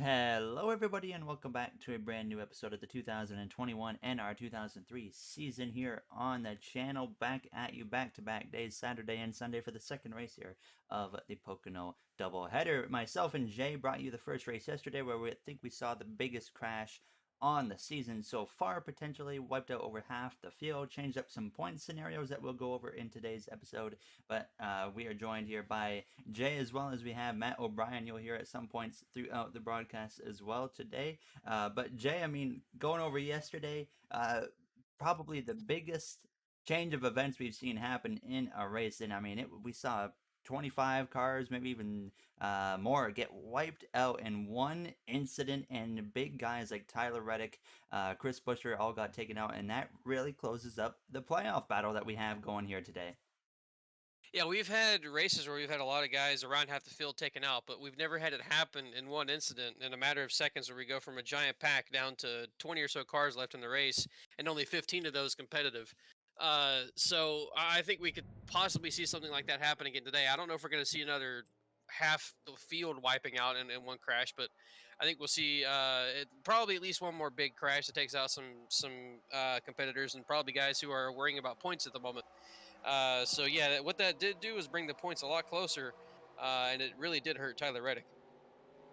Hello, everybody, and welcome back to a brand new episode of the 2021 NR2003 season here on the channel. Back at you back to back days, Saturday and Sunday, for the second race here of the Pocono doubleheader. Myself and Jay brought you the first race yesterday, where we think we saw the biggest crash on the season so far, potentially wiped out over half the field, changed up some point scenarios that we'll go over in today's episode. But we are joined here by Jay, as well as we have Matt O'Brien. You'll hear at some points throughout the broadcast as well today. But Jay, I mean, going over yesterday, probably the biggest change of events we've seen happen in a race. And I mean, we saw 25 cars, maybe even more, get wiped out in one incident, and big guys like Tyler Reddick, Chris Buescher all got taken out, and that really closes up the playoff battle that we have going here today. Yeah, we've had races where we've had a lot of guys around half the field taken out, but we've never had it happen in one incident in a matter of seconds where we go from a giant pack down to 20 or so cars left in the race and only 15 of those competitive. So I think we could possibly see something like that happen again today. I don't know if we're going to see another half the field wiping out in one crash, but I think we'll see probably at least one more big crash that takes out some competitors and probably guys who are worrying about points at the moment. So yeah, what that did do is bring the points a lot closer, and it really did hurt Tyler Reddick.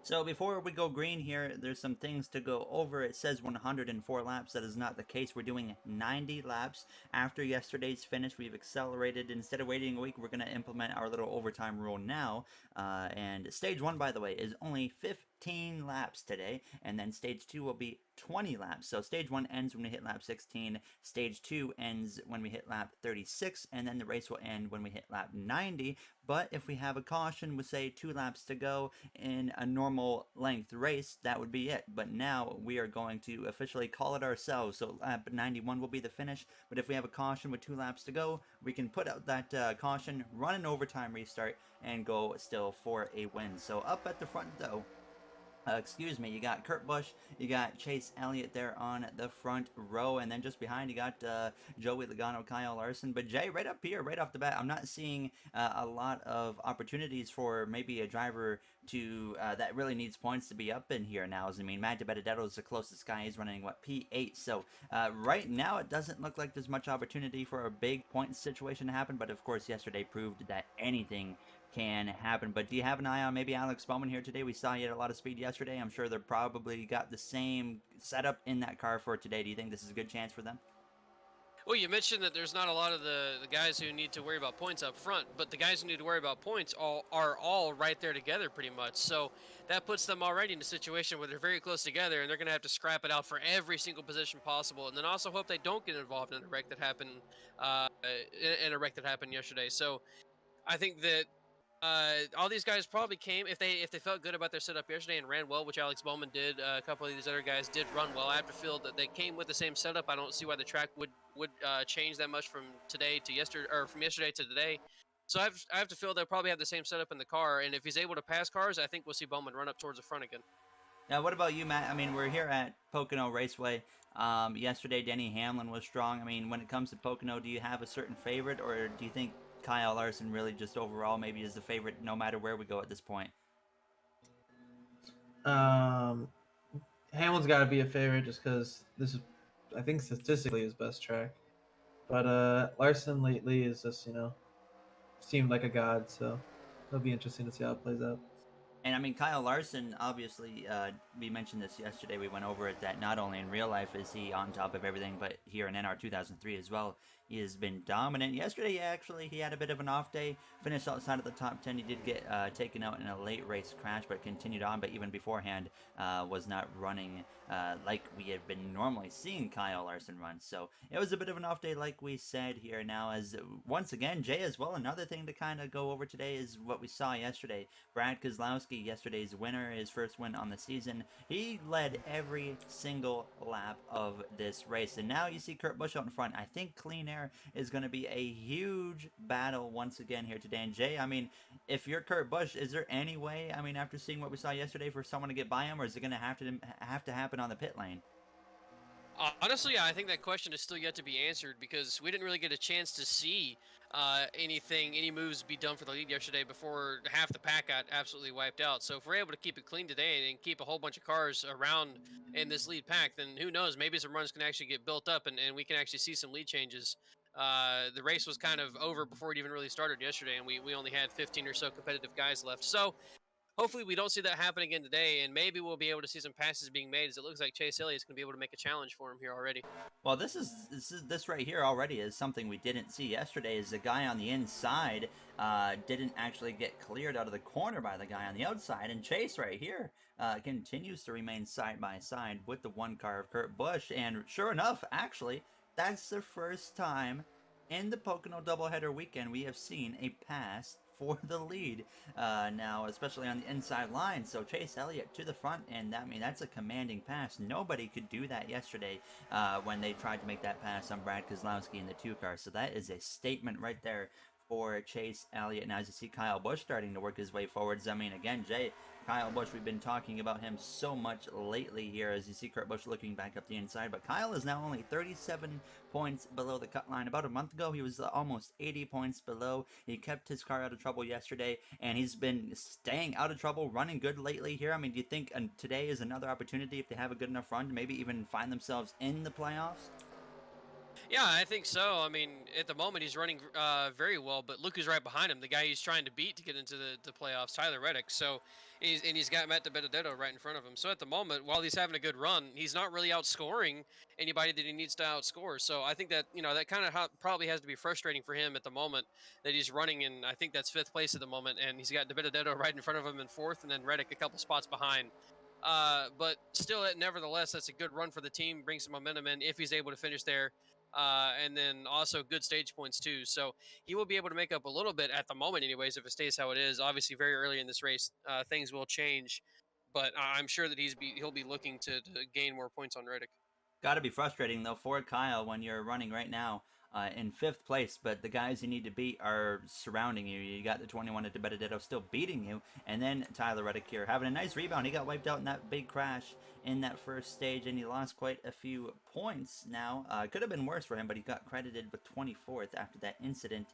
So before we go green here, there's some things to go over. It says 104 laps. That is not the case. We're doing 90 laps. After yesterday's finish, we've accelerated. Instead of waiting a week, we're going to implement our little overtime rule now. And stage 1, by the way, is only 15 laps today. And then stage 2 will be 20 laps. So stage 1 ends when we hit lap 16. Stage 2 ends when we hit lap 36. And then the race will end when we hit lap 90. But if we have a caution with, say, 2 laps to go in a normal length race, that would be it. But now we are going to officially call it ourselves. So lap 91 will be the finish. But if we have a caution with 2 laps to go, we can put out that caution, run an overtime restart, and go still for a win. So up at the front, though, you got Kurt Busch, you got Chase Elliott there on the front row, and then just behind you got Joey Logano, Kyle Larson. But Jay, right up here, right off the bat, I'm not seeing a lot of opportunities for maybe a driver to that really needs points to be up in here now. I mean, Matt DiBenedetto is the closest guy. He's running, what, P8? So right now it doesn't look like there's much opportunity for a big point situation to happen, but of course yesterday proved that anything can happen. But do you have an eye on maybe Alex Bowman here today? We saw he had a lot of speed yesterday. I'm sure they're probably got the same setup in that car for today. Do you think this is a good chance for them? Well, you mentioned that there's not a lot of the guys who need to worry about points up front, but the guys who need to worry about points are all right there together pretty much. So that puts them already in a situation where they're very close together, and they're going to have to scrap it out for every single position possible, and then also hope they don't get involved in a wreck that happened yesterday. So I think that all these guys probably came if they felt good about their setup yesterday and ran well, which Alex Bowman did. A couple of these other guys did run well. I have to feel that they came with the same setup. I don't see why the track would change that much from today to yesterday, or from yesterday to today. So I have to feel they'll probably have the same setup in the car. And if he's able to pass cars, I think we'll see Bowman run up towards the front again. Now, what about you, Matt? I mean, we're here at Pocono Raceway. Yesterday, Denny Hamlin was strong. I mean, when it comes to Pocono, do you have a certain favorite, or do you think Kyle Larson really just overall maybe is the favorite no matter where we go at this point? Hamlin's got to be a favorite just because this is, I think, statistically his best track. But Larson lately is just, seemed like a god, so it'll be interesting to see how it plays out. And I mean, Kyle Larson, obviously, we mentioned this yesterday. We went over it that not only in real life is he on top of everything, but here in NR 2003 as well, he has been dominant. Yesterday, actually, he had a bit of an off day, finished outside of the top 10. He did get taken out in a late race crash, but continued on. But even beforehand, was not running like we had been normally seeing Kyle Larson run. So it was a bit of an off day, like we said here. Now, as once again, Jay, as well, another thing to kind of go over today is what we saw yesterday. Brad Keselowski, yesterday's winner, his first win on the season, he led every single lap of this race. And now you see Kurt Busch out in front. I think clean air is going to be a huge battle once again here today. And Jay, I mean, if you're Kurt Busch, is there any way, I mean, after seeing what we saw yesterday, for someone to get by him, or is it going to have to happen on the pit lane? Honestly, I think that question is still yet to be answered because we didn't really get a chance to see any moves be done for the lead yesterday before half the pack got absolutely wiped out. So if we're able to keep it clean today and keep a whole bunch of cars around in this lead pack, then who knows? Maybe some runs can actually get built up and we can actually see some lead changes. The race was kind of over before it even really started yesterday, and we only had 15 or so competitive guys left. So hopefully we don't see that happen again today, and maybe we'll be able to see some passes being made as it looks like Chase Elliott's going to be able to make a challenge for him here already. Well, this right here already is something we didn't see yesterday. Is the guy on the inside didn't actually get cleared out of the corner by the guy on the outside, and Chase right here continues to remain side by side with the one car of Kurt Busch. And sure enough, actually, that's the first time in the Pocono doubleheader weekend we have seen a pass for the lead now, especially on the inside line. So Chase Elliott to the front, and that's a commanding pass. Nobody could do that yesterday when they tried to make that pass on Brad Keselowski in the 2 car. So that is a statement right there for Chase Elliott. Now, as you see Kyle Busch starting to work his way forwards, again, Kyle Busch, we've been talking about him so much lately here as you see Kurt Busch looking back up the inside, but Kyle is now only 37 points below the cut line. About a month ago, he was almost 80 points below. He kept his car out of trouble yesterday, and he's been staying out of trouble, running good lately here. Do you think today is another opportunity if they have a good enough run to maybe even find themselves in the playoffs? Yeah, I think so. At the moment he's running very well, but look who's right behind him. The guy he's trying to beat to get into the playoffs, Tyler Reddick. So he's got Matt DiBenedetto right in front of him. So at the moment, while he's having a good run, he's not really outscoring anybody that he needs to outscore. So I think that that kind of probably has to be frustrating for him at the moment that he's running in. I think that's 5th place at the moment, and he's got DiBenedetto right in front of him in 4th, and then Reddick a couple spots behind. But still, nevertheless, that's a good run for the team. Brings some momentum in if he's able to finish there. And then also good stage points too. So he will be able to make up a little bit at the moment, anyways, if it stays how it is. Obviously, very early in this race, things will change, but I'm sure that he'll be looking to gain more points on Reddick. Got to be frustrating though for Kyle when you're running right now in 5th place, but the guys you need to beat are surrounding you. You got the 21 at DiBenedetto still beating you, and then Tyler Reddick here having a nice rebound. He got wiped out in that big crash in that first stage, and he lost quite a few points. Now, could have been worse for him, but he got credited with 24th after that incident.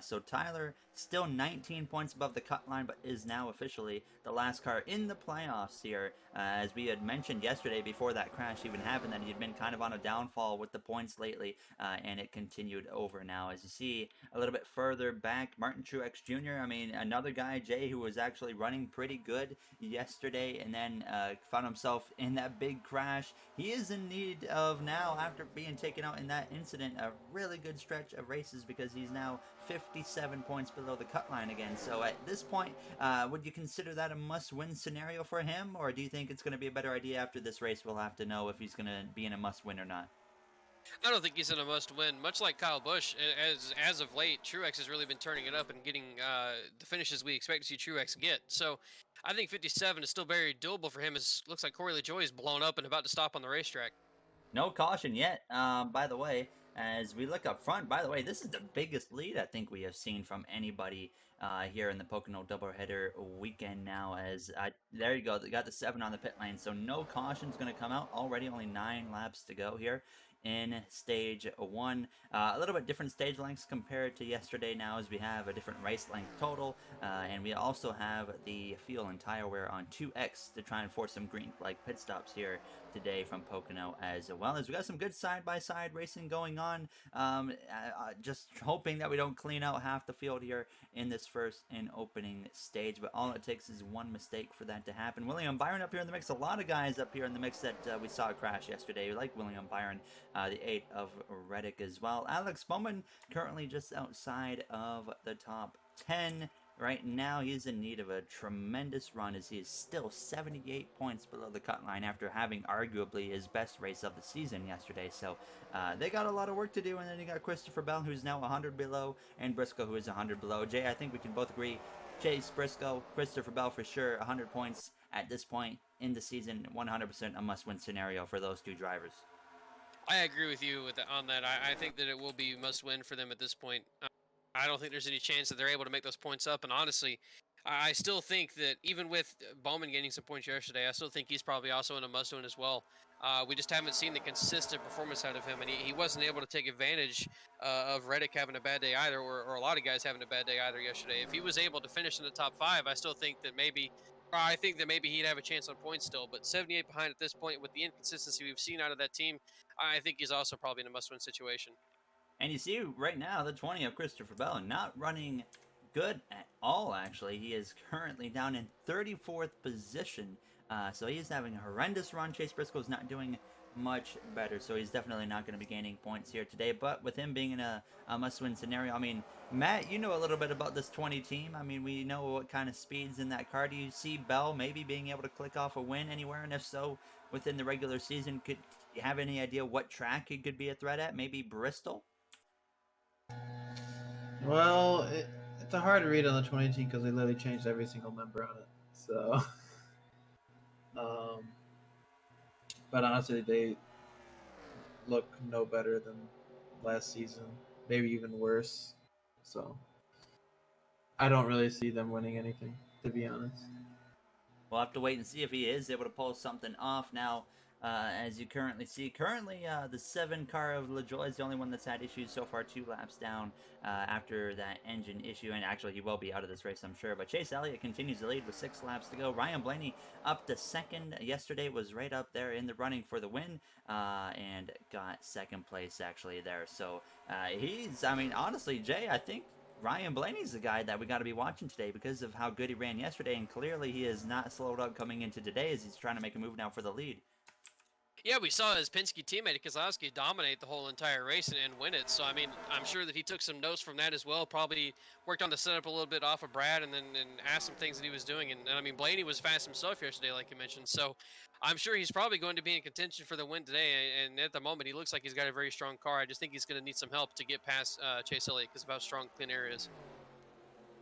So Tyler still 19 points above the cut line, but is now officially the last car in the playoffs here. As we had mentioned yesterday before that crash even happened, that he had been kind of on a downfall with the points lately, and it continued over now. As you see a little bit further back, Martin Truex Jr., another guy, Jay, who was actually running pretty good yesterday and then found himself in that big crash. He is in need of now, after being taken out in that incident, a really good stretch of races because he's now 57 points below the cut line again. So at this point, would you consider that a must-win scenario for him, or do you think it's going to be a better idea after this race? We'll have to know if he's going to be in a must-win or not. I don't think he's in a must-win. Much like Kyle Busch, as of late, Truex has really been turning it up and getting the finishes we expect to see Truex get. So I think 57 is still very doable for him. It looks like Corey LaJoie is blown up and about to stop on the racetrack. No caution yet, by the way. As we look up front, by the way, this is the biggest lead I think we have seen from anybody here in the Pocono doubleheader weekend now. As there you go, they got the 7 on the pit lane, so no caution's going to come out. Already only 9 laps to go here in stage 1. A little bit different stage lengths compared to yesterday now, as we have a different race length total, and we also have the fuel and tire wear on 2X to try and force some green flag pit stops here today from Pocono, as well as we got some good side-by-side racing going on. Just hoping that we don't clean out half the field here in this first and opening stage, but all it takes is one mistake for that to happen. William Byron up here in the mix. A lot of guys up here in the mix that we saw crash yesterday, like William Byron, the 8 of Reddick as well. Alex Bowman currently just outside of the top 10. Right now, he's in need of a tremendous run as he is still 78 points below the cut line after having arguably his best race of the season yesterday. So they got a lot of work to do. And then you got Christopher Bell, who's now 100 below, and Briscoe, who is 100 below. Jay, I think we can both agree, Chase Briscoe, Christopher Bell for sure, 100 points at this point in the season, 100% a must-win scenario for those two drivers. I agree with you on that. I think that it will be must-win for them at this point. I don't think there's any chance that they're able to make those points up. And honestly, I still think that even with Bowman getting some points yesterday, I still think he's probably also in a must-win as well. We just haven't seen the consistent performance out of him, and he wasn't able to take advantage of Reddick having a bad day either, or a lot of guys having a bad day either yesterday. If he was able to finish in the top 5, I still think that maybe, or I think that maybe he'd have a chance on points still. But 78 behind at this point, with the inconsistency we've seen out of that team, I think he's also probably in a must-win situation. And you see right now the 20 of Christopher Bell not running good at all, actually. He is currently down in 34th position. So he's having a horrendous run. Chase Briscoe's not doing much better, so he's definitely not going to be gaining points here today. But with him being in a must-win scenario, I mean, Matt, you know a little bit about this 20 team. I mean, we know what kind of speed's in that car. Do you see Bell maybe being able to click off a win anywhere? And if so, within the regular season, could you have any idea what track he could be a threat at? Maybe Bristol? Well, it's a hard read on the 20 team because they literally changed every single member on it. So, but honestly, they look no better than last season, maybe even worse. So, I don't really see them winning anything, to be honest. We'll have to wait and see if he is able to pull something off. Now, as you currently see, the 7 car of LaJoy is the only one that's had issues so far, 2 laps down after that engine issue, and actually he will be out of this race, I'm sure. But Chase Elliott continues to lead with 6 laps to go. Ryan Blaney up to 2nd. Yesterday was right up there in the running for the win, and got 2nd place actually there. So I mean, honestly, Jay, I think Ryan Blaney's the guy that we got to be watching today because of how good he ran yesterday, and clearly he is not slowed up coming into today as he's trying to make a move now for the lead. Yeah, we saw his Penske teammate Keselowski dominate the whole entire race and win it. So I mean, I'm sure that he took some notes from that as well. Probably worked on the setup a little bit off of Brad, and asked some things that he was doing. And I mean, Blaney was fast himself yesterday, like you mentioned. So I'm sure he's probably going to be in contention for the win today. And at the moment, he looks like he's got a very strong car. I just think he's going to need some help to get past Chase Elliott because of how strong Clean Air is.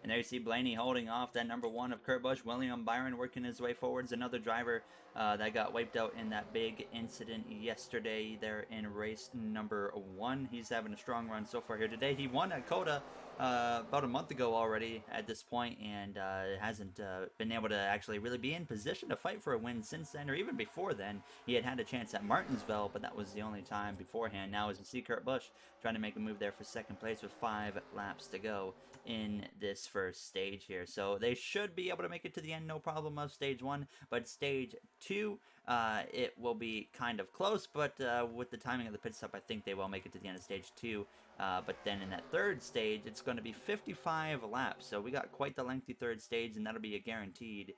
And there you see Blaney holding off that number 1 of Kurt Busch. William Byron working his way forwards. Another driver that got wiped out in that big incident yesterday there in race number 1. He's having a strong run so far here today. He won at COTA about a month ago already at this point, and hasn't been able to actually really be in position to fight for a win since then, or even before then. He had a chance at Martinsville, but that was the only time beforehand. Now as you see Kurt Busch trying to make a move there for 2nd place with 5 laps to go in this first stage here. So they should be able to make it to the end, no problem, of stage 1, but stage 2, it will be kind of close, but with the timing of the pit stop, I think they will make it to the end of stage 2. But then in that 3rd stage, it's going to be 55 laps. So we got quite the lengthy 3rd stage, and that'll be a guaranteed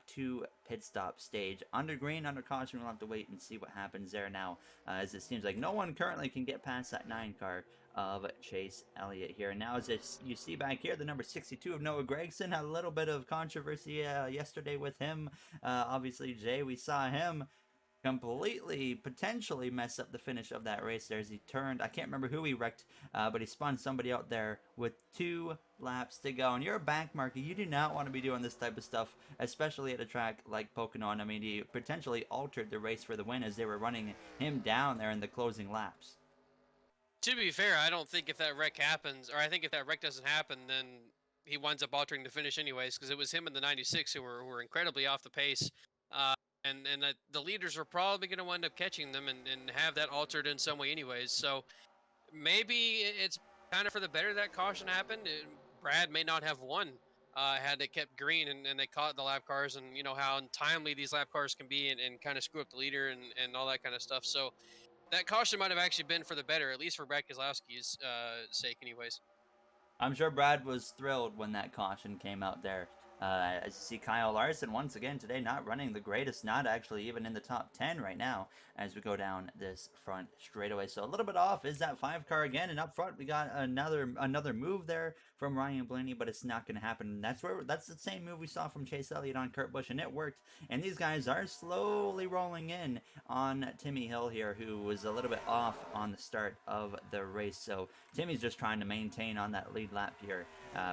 2 pit stop stage. Under green, under caution, we'll have to wait and see what happens there now, as it seems like no one currently can get past that 9 car of Chase Elliott here. And now as you see back here, the number 62 of Noah Gragson had a little bit of controversy yesterday with him. Obviously, Jay, we saw him completely potentially mess up the finish of that race there as he turned. I can't remember who he wrecked, but he spun somebody out there with 2 laps to go. And you're a back marker. You do not want to be doing this type of stuff, especially at a track like Pocono. I mean, he potentially altered the race for the win as they were running him down there in the closing laps. To be fair, I don't think if that wreck happens, or I think if that wreck doesn't happen, then he winds up altering the finish anyways, because it was him and the 96 who were incredibly off the pace. And the leaders are probably going to wind up catching them and have that altered in some way anyways. So maybe it's kind of for the better that caution happened. Brad may not have won had it kept green and they caught the lap cars, and you know how untimely these lap cars can be and kind of screw up the leader and all that kind of stuff. So that caution might have actually been for the better, at least for Brad Keselowski's sake anyways. I'm sure Brad was thrilled when that caution came out there. As you see Kyle Larson once again today not running the greatest, not actually even in the top 10 right now as we go down this front straightaway. So a little bit off is that 5 car again, and up front we got another move there from Ryan Blaney, but it's not going to happen. That's the same move we saw from Chase Elliott on Kurt Busch, and it worked. And these guys are slowly rolling in on Timmy Hill here, who was a little bit off on the start of the race. So Timmy's just trying to maintain on that lead lap here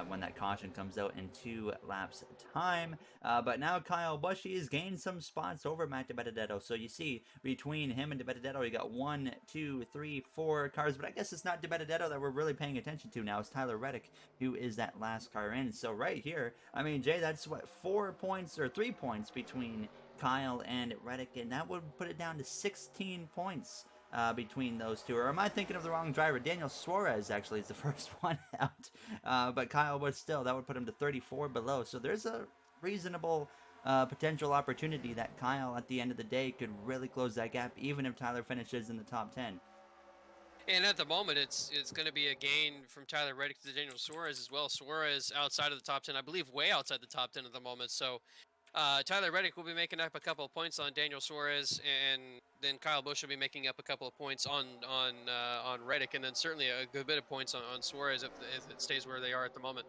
when that caution comes out, and 2 laps laps time. But now Kyle Busch has gained some spots over Matt DiBenedetto. So you see between him and DiBenedetto, you got 1, 2, 3, 4 cars. But I guess it's not DiBenedetto that we're really paying attention to now. It's Tyler Reddick, who is that last car in. So right here, I mean, Jay, that's what, 4 points or 3 points between Kyle and Reddick, and that would put it down to 16 points between those two. Or am I thinking of the wrong driver? Daniel Suarez actually is the first one out, but Kyle Busch still, that would put him to 34 below. So there's a reasonable potential opportunity that Kyle at the end of the day could really close that gap, even if Tyler finishes in the top 10. And at the moment, it's going to be a gain from Tyler Reddick to Daniel Suarez as well. Suarez outside of the top 10, I believe, way outside the top 10 at the moment. So Tyler Reddick will be making up a couple of points on Daniel Suarez, and then Kyle Busch will be making up a couple of points on Reddick, and then certainly a good bit of points on Suarez if it stays where they are at the moment.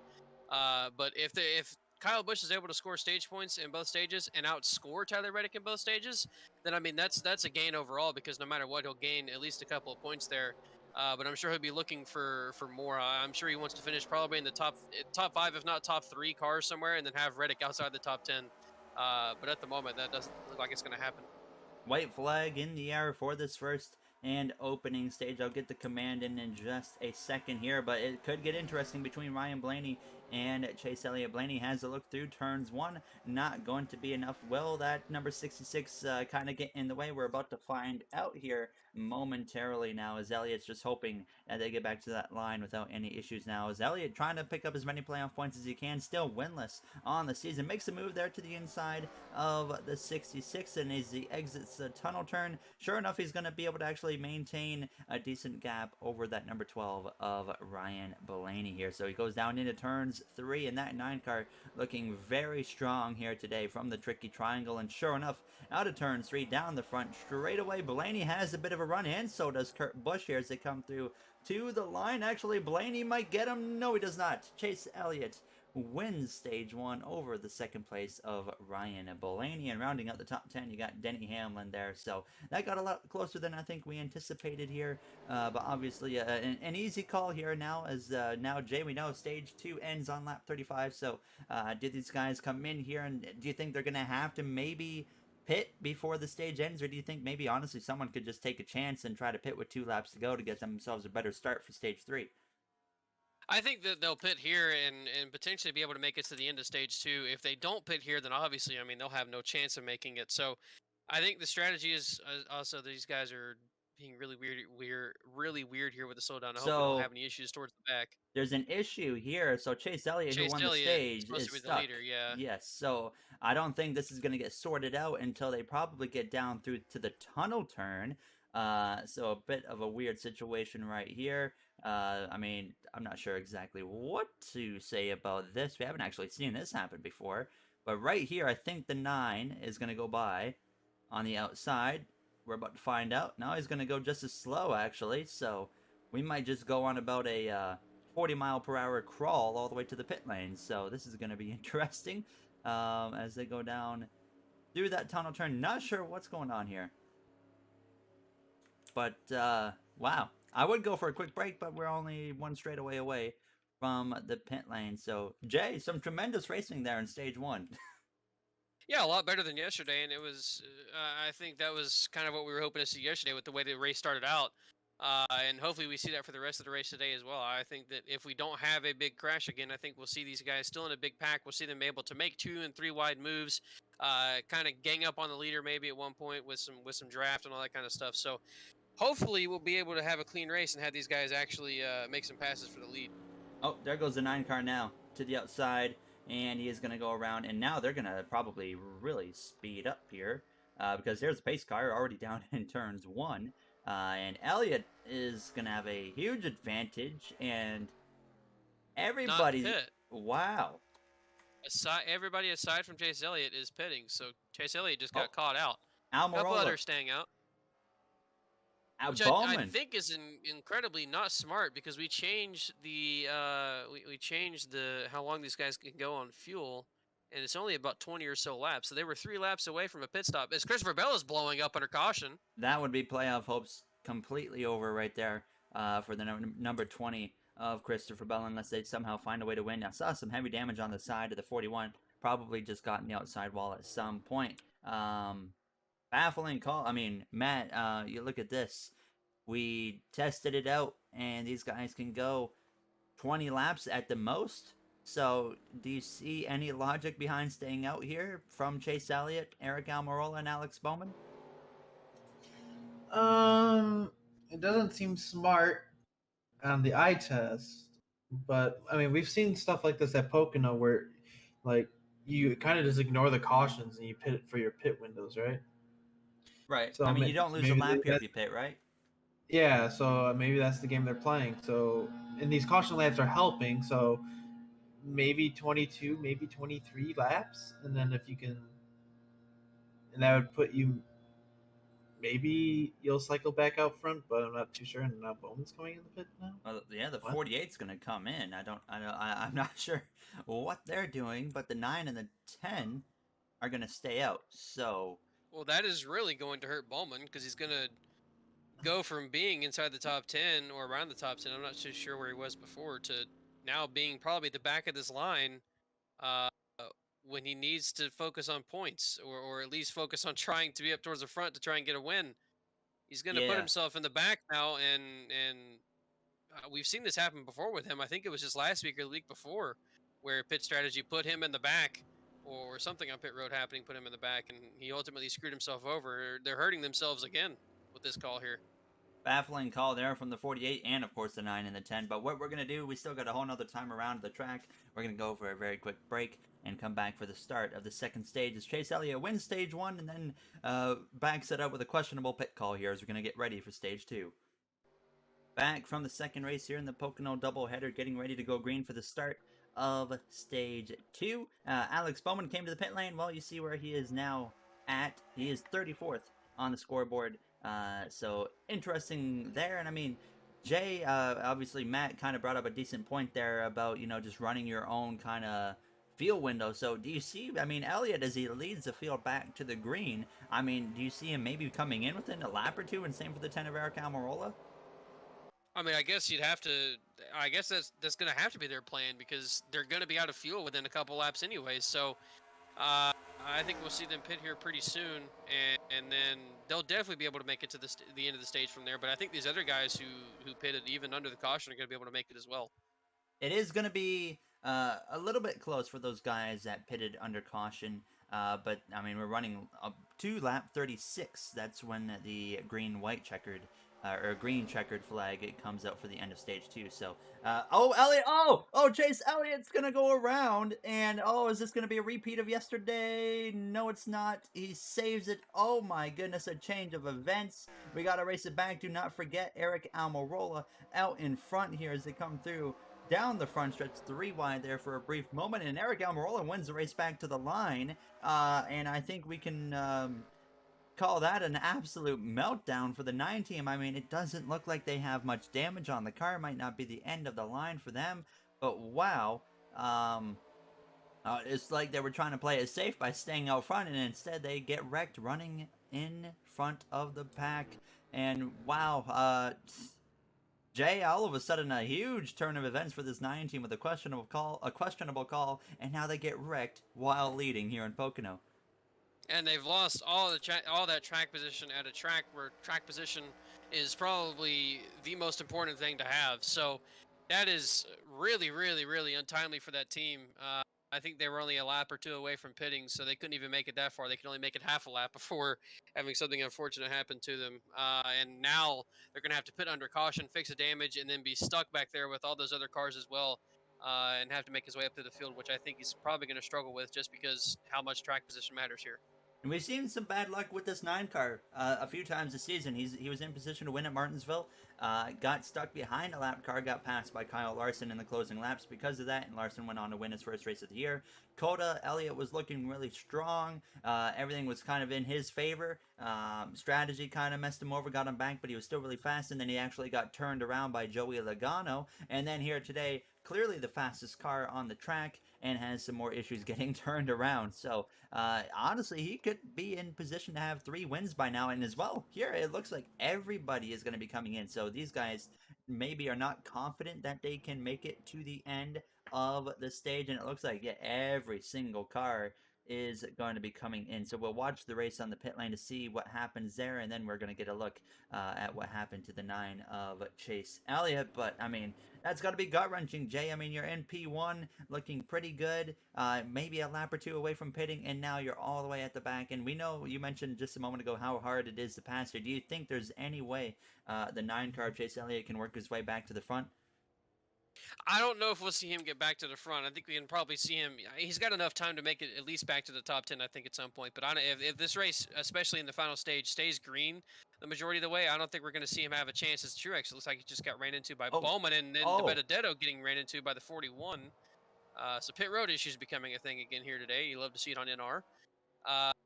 But if Kyle Busch is able to score stage points in both stages and outscore Tyler Reddick in both stages, then I mean that's a gain overall, because no matter what, he'll gain at least a couple of points there. But I'm sure he'll be looking for more. I'm sure he wants to finish probably in the top 5, if not top 3 cars somewhere, and then have Reddick outside the top 10. But at the moment, that doesn't look like it's going to happen. White flag in the air for this first and opening stage. I'll get the command in just a second here, but it could get interesting between Ryan Blaney and Chase Elliott. Blaney has a look through turns 1. Not going to be enough. Will that number 66 kind of get in the way? We're about to find out here momentarily now, as Elliott's just hoping that they get back to that line without any issues now. As Elliott trying to pick up as many playoff points as he can, still winless on the season. Makes a move there to the inside of the 66, and as he exits the tunnel turn, sure enough, he's going to be able to actually maintain a decent gap over that number 12 of Ryan Blaney here. So he goes down into turns 3, and that 9 car looking very strong here today from the tricky triangle. And sure enough, out of turn 3, down the front straight away, Blaney has a bit of a run, and so does Kurt Busch here as they come through to the line. Actually, Blaney might get him. No, he does not. Chase Elliott wins stage 1 over the second place of Ryan Blaney. And rounding out the top 10, you got Denny Hamlin there. So that got a lot closer than I think we anticipated here. But obviously an easy call here now, as now, Jay, we know stage 2 ends on lap 35. So did these guys come in here, and do you think they're going to have to maybe pit before the stage ends, or do you think maybe honestly someone could just take a chance and try to pit with 2 laps to go to get themselves a better start for stage 3? I think that they'll pit here and potentially be able to make it to the end of stage 2. If they don't pit here, then obviously, I mean, they'll have no chance of making it. So I think the strategy is also these guys are being really weird here with the slowdown. I hope we don't have any issues towards the back. There's an issue here. So Chase Elliott, who won the stage, is supposed to be stuck. The leader, yeah. Yes, so I don't think this is going to get sorted out until they probably get down through to the tunnel turn. So a bit of a weird situation right here. I mean, I'm not sure exactly what to say about this. We haven't actually seen this happen before. But right here, I think the 9 is going to go by on the outside. We're about to find out. Now he's going to go just as slow, actually. So we might just go on about a 40-mile-per-hour crawl all the way to the pit lane. So this is going to be interesting as they go down through that tunnel turn. Not sure what's going on here. But, wow. I would go for a quick break, but we're only 1 straightaway away from the pit lane. So, Jay, some tremendous racing there in stage 1. Yeah, a lot better than yesterday, and it was, I think that was kind of what we were hoping to see yesterday with the way the race started out. And hopefully we see that for the rest of the race today as well. I think that if we don't have a big crash again, I think we'll see these guys still in a big pack. We'll see them able to make 2 and 3 wide moves, kind of gang up on the leader maybe at one point with some draft and all that kind of stuff. So hopefully we'll be able to have a clean race and have these guys actually make some passes for the lead. Oh, there goes the 9 car now to the outside, and he is going to go around, and now they're going to probably really speed up here because there's a pace car already down in turns 1. And Elliott is going to have a huge advantage, and everybody... Wow. Everybody aside from Chase Elliott is pitting, so Chase Elliott just got caught out. Almirola. A couple others staying out. Which I think is incredibly not smart, because we changed the how long these guys can go on fuel, and it's only about 20 or so laps. So they were 3 laps away from a pit stop. As Christopher Bell is blowing up under caution. That would be playoff hopes completely over right there for the number 20 of Christopher Bell, unless they somehow find a way to win. I saw some heavy damage on the side of the 41 probably just got in the outside wall at some point. Baffling call. I mean, Matt, you look at this. We tested it out, and these guys can go 20 laps at the most. So, do you see any logic behind staying out here from Chase Elliott, Eric Almirola, and Alex Bowman? It doesn't seem smart on the eye test, but I mean, we've seen stuff like this at Pocono where, like, you kind of just ignore the cautions and you pit it for your pit windows, right? Right. So I mean, you don't lose a maybe lap here if that, you pit, right? yeah. So maybe that's the game they're playing. So and these caution laps are helping. So maybe 22, maybe 23 laps, and then if you can, and that would put you. Maybe you'll cycle back out front, but I'm not too sure. And now Bowman's coming in the pit now. Well, yeah, the What? 48's going to come in. I'm not sure what they're doing, but the 9 and the 10 are going to stay out. So, Well, that is really going to hurt Bowman because he's going to go from being inside the top 10 or around the top 10. I'm not too sure where he was before to now being probably the back of this line uh, when he needs to focus on points or at least focus on trying to be up towards the front to try and get a win. He's going to put yeah. himself in the back now, and we've seen this happen before with him. I think it was just last week or the week before where pit strategy put him in the back or something on pit road happening, put him in the back, and he ultimately screwed himself over. They're hurting themselves again with this call here. Baffling call there from the 48 and, of course, the 9 and the 10. But what we're going to do, we still got a whole nother time around the track. We're going to go for a very quick break and come back for the start of the second stage as Chase Elliott wins stage 1 and then backs it up with a questionable pit call here as we're going to get ready for stage 2. Back from the second race here in the Pocono doubleheader, getting ready to go green for the start of stage 2. Alex Bowman came to the pit lane. Well, you see where he is now at. He is 34th on the scoreboard. So interesting there. And I mean, Jay, obviously Matt kind of brought up a decent point there about, just running your own kind of field window. So do you see, I mean, Elliott, as he leads the field back to the green, I mean, do you see him maybe coming in within a lap or two, and same for the 10 of Eric Almirola? I mean, I guess you'd have to. I guess that's going to have to be their plan because they're going to be out of fuel within a couple laps anyway. So I think we'll see them pit here pretty soon, and then they'll definitely be able to make it to the end of the stage from there. But I think these other guys who pitted even under the caution are going to be able to make it as well. It is going to be a little bit close for those guys that pitted under caution. But, I mean, we're running up to lap 36. That's when the green-white checkered, or green checkered flag, it comes out for the end of stage 2. So, Elliott, Chase Elliott's going to go around. And, is this going to be a repeat of yesterday? No, it's not. He saves it. Oh, my goodness, a change of events. We got to race it back. Do not forget Eric Almirola out in front here as they come through down the front stretch, 3 wide there for a brief moment, and Eric Almirola wins the race back to the line, and I think we can call that an absolute meltdown for the 9 team. I mean, it doesn't look like they have much damage on the car. Might not be the end of the line for them, but wow, it's like they were trying to play it safe by staying out front, and instead they get wrecked running in front of the pack, and wow, Jay, all of a sudden, a huge turn of events for this 9 team with a questionable call, and now they get wrecked while leading here in Pocono. And they've lost all that track position at a track where track position is probably the most important thing to have. So that is really, really, really untimely for that team. I think they were only a lap or 2 away from pitting, so they couldn't even make it that far. They could only make it half a lap before having something unfortunate happen to them. And now they're going to have to pit under caution, fix the damage, and then be stuck back there with all those other cars as well, and have to make his way up to the field, which I think he's probably going to struggle with just because how much track position matters here. And we've seen some bad luck with this 9 car a few times this season. He was in position to win at Martinsville, got stuck behind a lap car, got passed by Kyle Larson in the closing laps because of that, and Larson went on to win his first race of the year. Coda, Elliott was looking really strong. Everything was kind of in his favor. Strategy kind of messed him over, got him back, but he was still really fast, and then he actually got turned around by Joey Logano. And then here today, clearly the fastest car on the track, and has some more issues getting turned around. So, honestly, he could be in position to have 3 wins by now. And as well, here, it looks like everybody is going to be coming in. So these guys maybe are not confident that they can make it to the end of the stage, and it looks like, yeah, every single car is going to be coming in. So we'll watch the race on the pit lane to see what happens there, and then we're going to get a look at what happened to the 9 of Chase Elliott. But, I mean, that's got to be gut-wrenching, Jay. I mean, you're in P1 looking pretty good, maybe a lap or two away from pitting, and now you're all the way at the back. And we know you mentioned just a moment ago how hard it is to pass here. Do you think there's any way the 9 car of Chase Elliott can work his way back to the front? I don't know if we'll see him get back to the front. I think we can probably see him. He's got enough time to make it at least back to the top 10, I think, at some point. But if this race, especially in the final stage, stays green the majority of the way, I don't think we're going to see him have a chance. As Truex, it looks like he just got ran into by Oh, Bowman, and then oh. Benedetto getting ran into by the 41. So pit road issues becoming a thing again here today. You love to see it on NR.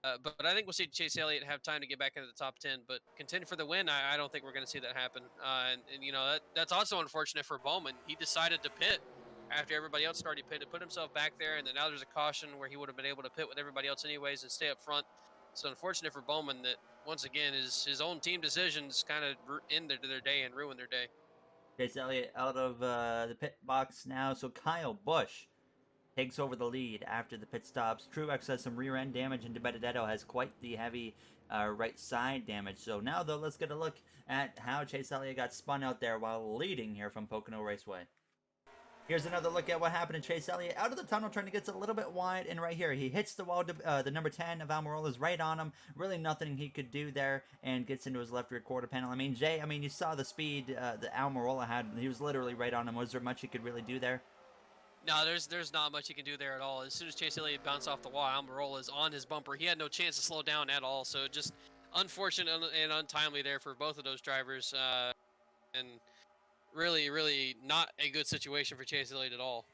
But I think we'll see Chase Elliott have time to get back into the top 10. But contend for the win, I don't think we're going to see that happen. And you know, that's also unfortunate for Bowman. He decided to pit after everybody else started pitted, put himself back there, and then now there's a caution where he would have been able to pit with everybody else anyways and stay up front. So unfortunate for Bowman that, once again, his own team decisions kind of ended their day and ruined their day. Chase Elliott out of the pit box now. So Kyle Busch takes over the lead after the pit stops. Truex has some rear end damage, and Benedetto has quite the heavy right side damage. So now, though, let's get a look at how Chase Elliott got spun out there while leading here from Pocono Raceway. Here's another look at what happened to Chase Elliott. Out of the tunnel, trying to get a little bit wide, and right here, he hits the wall. The number 10 of Almirola's right on him. Really nothing he could do there, and gets into his left rear quarter panel. I mean, Jay, you saw the speed that Almirola had. He was literally right on him. Was there much he could really do there? No, there's not much he can do there at all. As soon as Chase Elliott bounced off the wall, Almirola is on his bumper. He had no chance to slow down at all. So just unfortunate and untimely there for both of those drivers. And really not a good situation for Chase Elliott at all.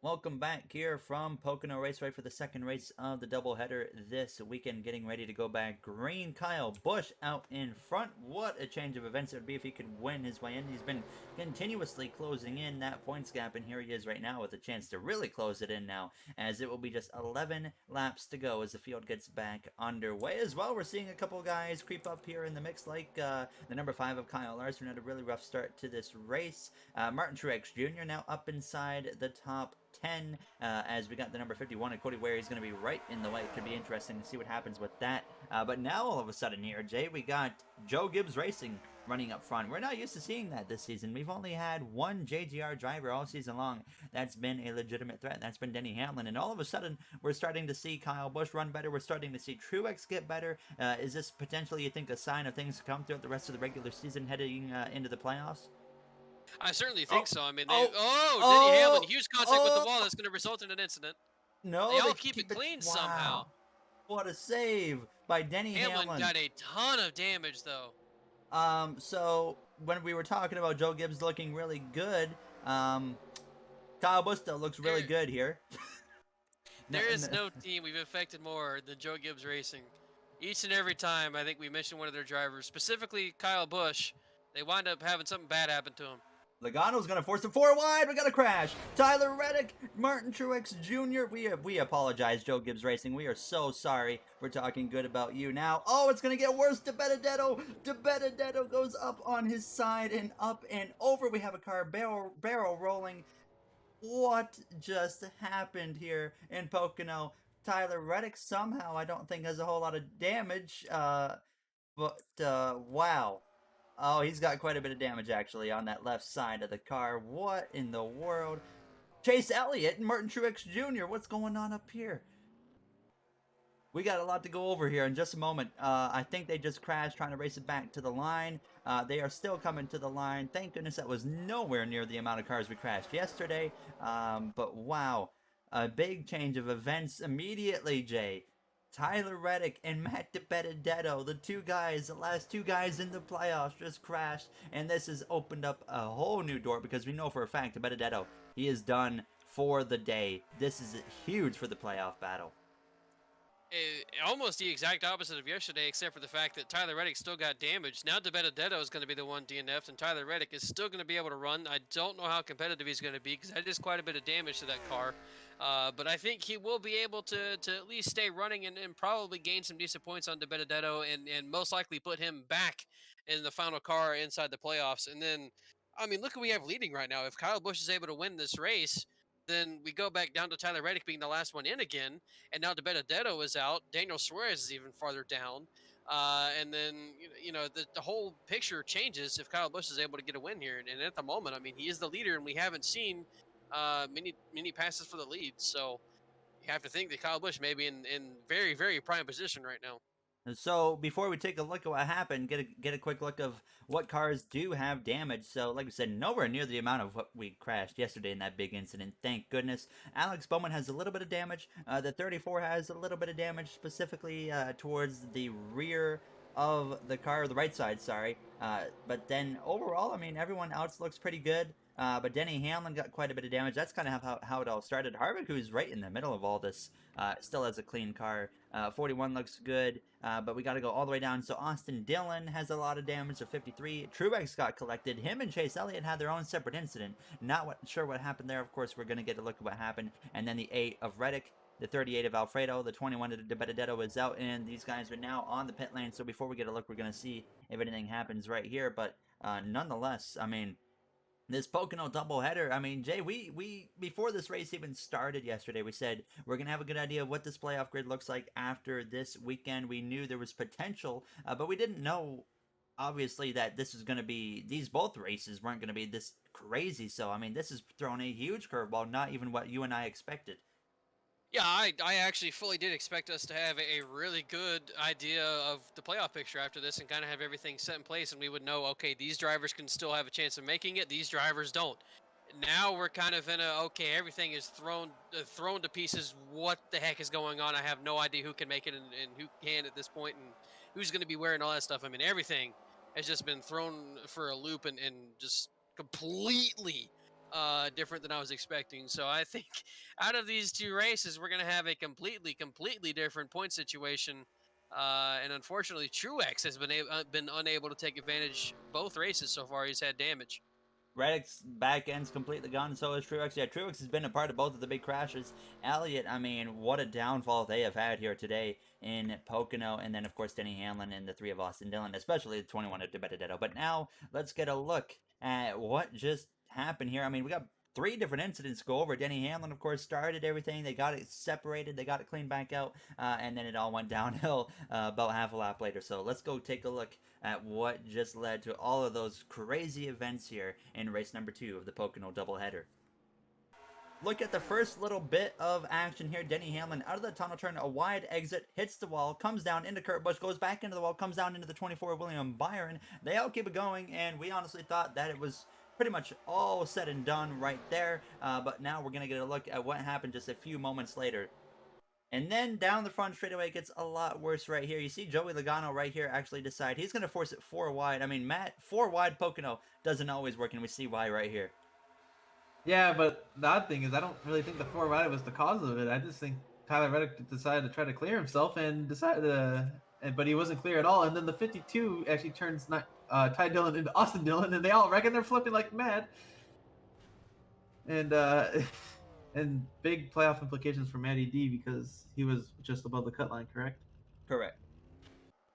Welcome back here from Pocono Raceway for the second race of the doubleheader this weekend, getting ready to go back green. Kyle Busch out in front. What a change of events it would be if he could win his way in. He's been continuously closing in that points gap, and here he is right now with a chance to really close it in now, as it will be just 11 laps to go as the field gets back underway. As well, we're seeing a couple guys creep up here in the mix, like the number 5 of Kyle Larson had a really rough start to this race. Martin Truex Jr. now up inside the top 10, as we got the number 51 and Cody Ware is going to be right in the way. It could be interesting to see what happens with that. But now all of a sudden here, Jay, we got Joe Gibbs Racing running up front. We're not used to seeing that this season. We've only had one JGR driver all season long that's been a legitimate threat. That's been Denny Hamlin. And all of a sudden, we're starting to see Kyle Busch run better. We're starting to see Truex get better. Is this potentially, you think, a sign of things to come throughout the rest of the regular season heading into the playoffs? I certainly think so. I mean, Denny Hamlin, huge contact with the wall that's going to result in an incident. No, they all keep it clean somehow. What a save by Denny Hamlin. Hamlin got a ton of damage, though. So when we were talking about Joe Gibbs looking really good, Kyle Busch still looks really good here. There is no team we've affected more than Joe Gibbs Racing. Each and every time, I think we mention one of their drivers, specifically Kyle Busch, they wind up having something bad happen to him. Logano's going to force him 4 wide. We got a crash. Tyler Reddick, Martin Truex Jr. We apologize, Joe Gibbs Racing. We are so sorry for talking good about you now. Oh, it's going to get worse. Benedetto goes up on his side and up and over. We have a car barrel rolling. What just happened here in Pocono? Tyler Reddick somehow, I don't think, has a whole lot of damage. But wow. Oh, he's got quite a bit of damage, actually, on that left side of the car. What in the world? Chase Elliott and Martin Truex Jr., what's going on up here? We got a lot to go over here in just a moment. I think they just crashed trying to race it back to the line. They are still coming to the line. Thank goodness that was nowhere near the amount of cars we crashed yesterday. But wow, a big change of events immediately, Jay. Tyler Reddick and Matt Benedetto, the last two guys in the playoffs, just crashed, and this has opened up a whole new door, because we know for a fact Benedetto, he is done for the day. This is huge for the playoff battle. Almost the exact opposite of yesterday, except for the fact that Tyler Reddick still got damaged. Now Benedetto is going to be the one DNF'd, and Tyler Reddick is still going to be able to run. I don't know how competitive he's going to be, because that is quite a bit of damage to that car. But I think he will be able to at least stay running and probably gain some decent points on Benedetto, and most likely put him back in the final car inside the playoffs. And then, I mean, look who we have leading right now. If Kyle Busch is able to win this race, Then we go back down to Tyler Reddick being the last one in again, and now DeBenedetto is out. Daniel Suarez is even farther down, and then the whole picture changes if Kyle Busch is able to get a win here. And at the moment, I mean, he is the leader, and we haven't seen many passes for the lead. So you have to think that Kyle Busch may be in very, very prime position right now. And so before we take a look at what happened, get a quick look of what cars do have damage. So like we said, nowhere near the amount of what we crashed yesterday in that big incident. Thank goodness. Alex Bowman has a little bit of damage. The 34 has a little bit of damage, specifically towards the rear of the car, the right side, sorry. But then overall, I mean, everyone else looks pretty good. But Denny Hamlin got quite a bit of damage. That's kind of how it all started. Harvick, who's right in the middle of all this, still has a clean car. 41 looks good, but we got to go all the way down. So Austin Dillon has a lot of damage, so 53. Truex got collected. Him and Chase Elliott had their own separate incident. Not sure what happened there. Of course, we're going to get a look at what happened. And then the 8 of Reddick, the 38 of Alfredo, the 21 of DeBenedetto is out, and these guys are now on the pit lane. So before we get a look, we're going to see if anything happens right here. But nonetheless, I mean, this Pocono doubleheader, I mean, Jay, we before this race even started yesterday, we said we're going to have a good idea of what this playoff grid looks like after this weekend. We knew there was potential, but we didn't know, obviously, that this is going to be, both races weren't going to be this crazy. So, I mean, this is throwing a huge curveball, not even what you and I expected. Yeah, I actually fully did expect us to have a really good idea of the playoff picture after this and kind of have everything set in place, and we would know, okay, these drivers can still have a chance of making it, these drivers don't. Now we're kind of in okay, everything is thrown to pieces. What the heck is going on? I have no idea who can make it and who can at this point, and who's going to be wearing all that stuff. I mean, everything has just been thrown for a loop and just completely different than I was expecting. So I think out of these two races, we're going to have a completely different point situation. And unfortunately, Truex has been unable to take advantage both races so far. He's had damage. Reddick's back end's completely gone, and so is Truex. Yeah, Truex has been a part of both of the big crashes. Elliott, I mean, what a downfall they have had here today in Pocono, and then, of course, Denny Hamlin and the 3 of Austin Dillon, especially the 21 of DeBenedetto. But now, let's get a look at what just happened here. I mean, we got 3 different incidents to go over. Denny Hamlin, of course, started everything. They got it separated. They got it cleaned back out, and then it all went downhill about half a lap later. So let's go take a look at what just led to all of those crazy events here in race number 2 of the Pocono doubleheader. Look at the first little bit of action here. Denny Hamlin out of the tunnel turn, a wide exit, hits the wall, comes down into Kurt Busch, goes back into the wall, comes down into the 24 of William Byron. They all keep it going, and we honestly thought that it was pretty much all said and done right there. But now we're going to get a look at what happened just a few moments later. And then down the front straightaway, it gets a lot worse right here. You see Joey Logano right here actually decide he's going to force it 4 wide. I mean, Matt, 4 wide Pocono doesn't always work, and we see why right here. Yeah, but the odd thing is I don't really think the 4 wide was the cause of it. I just think Tyler Reddick decided to try to clear himself and decided to, but he wasn't clear at all. And then the 52 actually turns Ty Dillon into Austin Dillon, and they all reckon they're flipping like mad. And and big playoff implications for Matty D because he was just above the cut line, correct? Correct.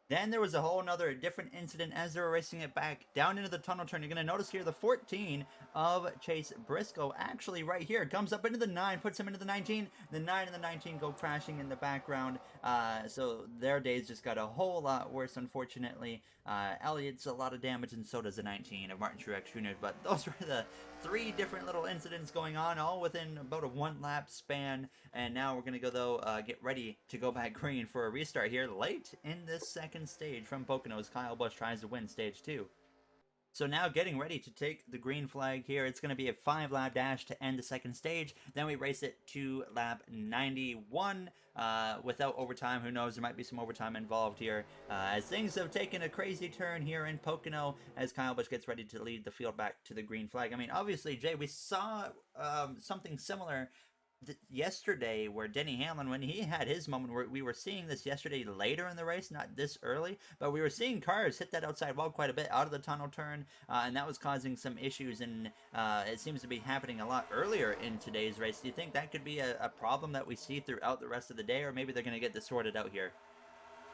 Then there was a whole nother different incident as they were racing it back down into the tunnel turn. You're going to notice here the 14 of Chase Briscoe actually right here comes up into the 9, puts him into the 19. The 9 and the 19 go crashing in the background. So their days just got a whole lot worse, unfortunately. Elliott's a lot of damage, and so does the 19 of Martin Truex Jr. But those were the 3 different little incidents going on, all within about a 1 lap span. And now we're going to go, though, get ready to go back green for a restart here late in this second stage from Pocono as Kyle Busch tries to win stage 2. So now getting ready to take the green flag here. It's going to be a 5-lap dash to end the second stage. Then we race it to lap 91 without overtime. Who knows? There might be some overtime involved here as things have taken a crazy turn here in Pocono as Kyle Busch gets ready to lead the field back to the green flag. I mean, obviously, Jay, we saw something similar yesterday where Denny Hamlin, when he had his moment, we were seeing this yesterday later in the race, not this early, but we were seeing cars hit that outside wall quite a bit out of the tunnel turn, and that was causing some issues, and it seems to be happening a lot earlier in today's race. Do you think that could be a problem that we see throughout the rest of the day, or maybe they're going to get this sorted out here?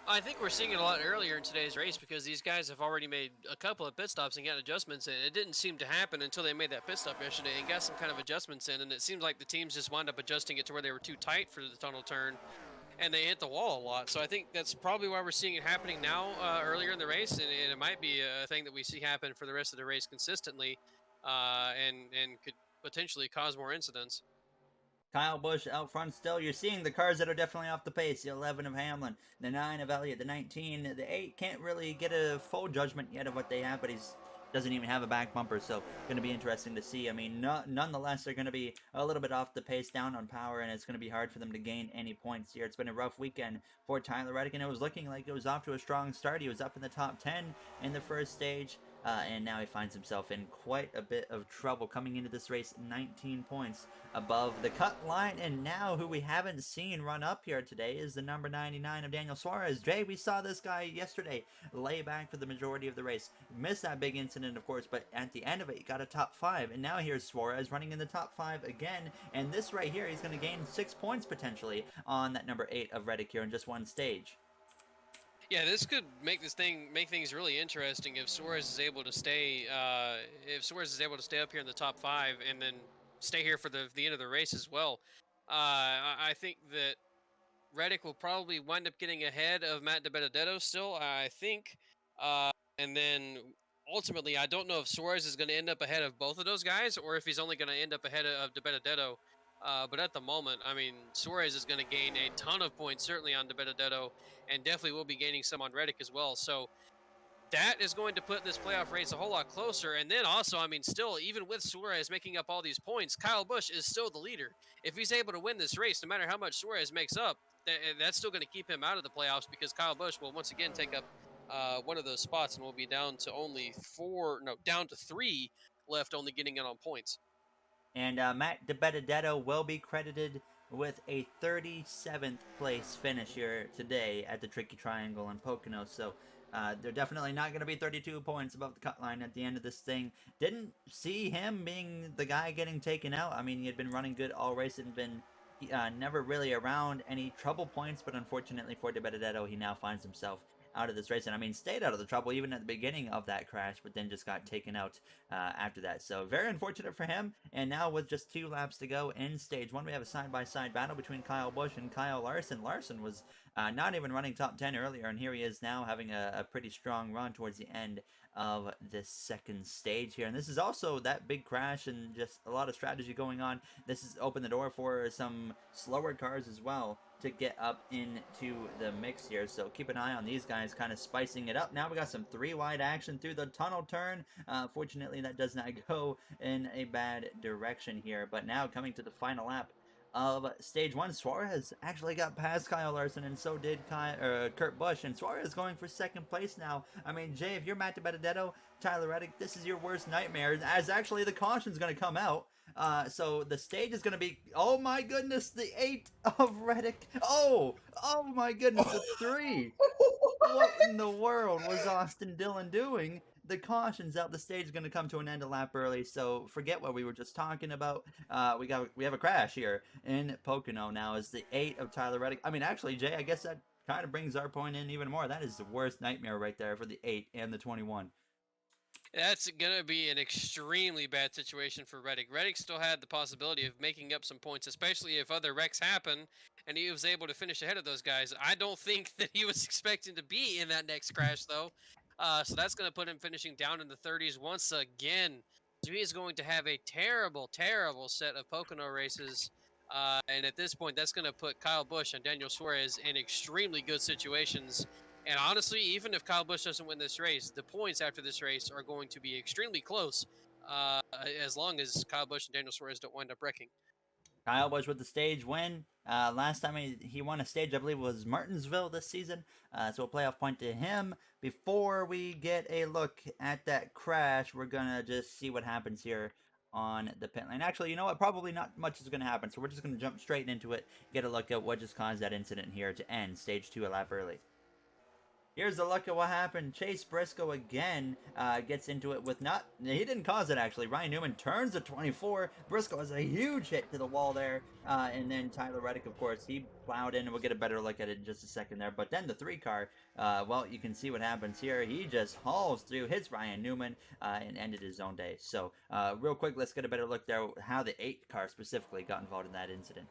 I think we're seeing it a lot earlier in today's race because these guys have already made a couple of pit stops and got adjustments in. It didn't seem to happen until they made that pit stop yesterday and got some kind of adjustments in, and it seems like the teams just wound up adjusting it to where they were too tight for the tunnel turn, and they hit the wall a lot. So I think that's probably why we're seeing it happening now earlier in the race, and it might be a thing that we see happen for the rest of the race consistently, and could potentially cause more incidents. Kyle Busch out front still. You're seeing the cars that are definitely off the pace. The 11 of Hamlin, the 9 of Elliott, the 19, the 8 can't really get a full judgment yet of what they have, but he's doesn't even have a back bumper, so going to be interesting to see. I mean, nonetheless, they're going to be a little bit off the pace, down on power, and it's going to be hard for them to gain any points here. It's been a rough weekend for Tyler Reddick, and it was looking like it was off to a strong start. He was up in the top 10 in the first stage. And now he finds himself in quite a bit of trouble coming into this race, 19 points above the cut line. And now who we haven't seen run up here today is the number 99 of Daniel Suarez. Jay, we saw this guy yesterday lay back for the majority of the race. Missed that big incident, of course, but at the end of it, he got a top 5. And now here's Suarez running in the top 5 again. And this right here, he's going to gain 6 points potentially on that number 8 of Reddick here in just one stage. Yeah, this could make things really interesting if Suarez is able to stay up here in the top 5 and then stay here for the end of the race as well. I think that Reddick will probably wind up getting ahead of Matt DiBenedetto still, I think, and then ultimately I don't know if Suarez is going to end up ahead of both of those guys or if he's only going to end up ahead of DiBenedetto. But at the moment, I mean, Suarez is going to gain a ton of points, certainly on DiBenedetto, and definitely will be gaining some on Reddick as well. So that is going to put this playoff race a whole lot closer. And then also, I mean, still, even with Suarez making up all these points, Kyle Busch is still the leader. If he's able to win this race, no matter how much Suarez makes up, that's still going to keep him out of the playoffs because Kyle Busch will once again take up one of those spots and will be down to down to 3 left, only getting in on points. And Matt DiBenedetto will be credited with a 37th place finish here today at the Tricky Triangle in Pocono. So they're definitely not going to be 32 points above the cut line at the end of this thing. Didn't see him being the guy getting taken out. I mean, he had been running good all race and been never really around any trouble points. But unfortunately for DiBenedetto, he now finds himself out of this race, and I mean stayed out of the trouble even at the beginning of that crash, but then just got taken out after that. So very unfortunate for him. And now with just 2 laps to go in stage 1, we have a side-by-side battle between Kyle Busch and Kyle Larson. Larson was not even running top 10 earlier, and here he is now having a pretty strong run towards the end of this second stage here. And this is also that big crash and just a lot of strategy going on. This has opened the door for some slower cars as well to get up into the mix here. So keep an eye on these guys kind of spicing it up. Now we got some 3-wide action through the tunnel turn. Fortunately, that does not go in a bad direction here. But now coming to the final lap of stage 1, Suarez actually got past Kyle Larson, and so did Kurt Busch, and Suarez going for second place now. I mean, Jay, if you're Matt DiBenedetto, Tyler Reddick, this is your worst nightmare, as actually the caution's going to come out. So the stage is going to be, oh my goodness, the 8 of Reddick. Oh my goodness, the 3. What in the world was Austin Dillon doing? The caution's out. The stage is going to come to an end a lap early, so forget what we were just talking about. We have a crash here in Pocono now as the 8 of Tyler Reddick. I mean, actually, Jay, I guess that kind of brings our point in even more. That is the worst nightmare right there for the 8 and the 21. That's going to be an extremely bad situation for Reddick. Reddick still had the possibility of making up some points, especially if other wrecks happen and he was able to finish ahead of those guys. I don't think that he was expecting to be in that next crash, though. So that's going to put him finishing down in the 30s once again. So he is going to have a terrible, terrible set of Pocono races. And at this point, that's going to put Kyle Busch and Daniel Suarez in extremely good situations. And honestly, even if Kyle Busch doesn't win this race, the points after this race are going to be extremely close, as long as Kyle Busch and Daniel Suarez don't wind up wrecking. Kyle Busch with the stage win. Last time he won a stage, I believe, was Martinsville this season. So a playoff point to him. Before we get a look at that crash, we're going to just see what happens here on the pit lane. Actually, you know what? Probably not much is going to happen. So we're just going to jump straight into it, get a look at what just caused that incident here to end stage 2 a lap early. Here's a look at what happened. Chase Briscoe again gets into it with he didn't cause it actually. Ryan Newman turns the 24. Briscoe has a huge hit to the wall there. And then Tyler Reddick, of course, he plowed in. And we'll get a better look at it in just a second there. But then the 3 car, well, you can see what happens here. He just hauls through, hits Ryan Newman, and ended his own day. So real quick, let's get a better look there how the 8 car specifically got involved in that incident.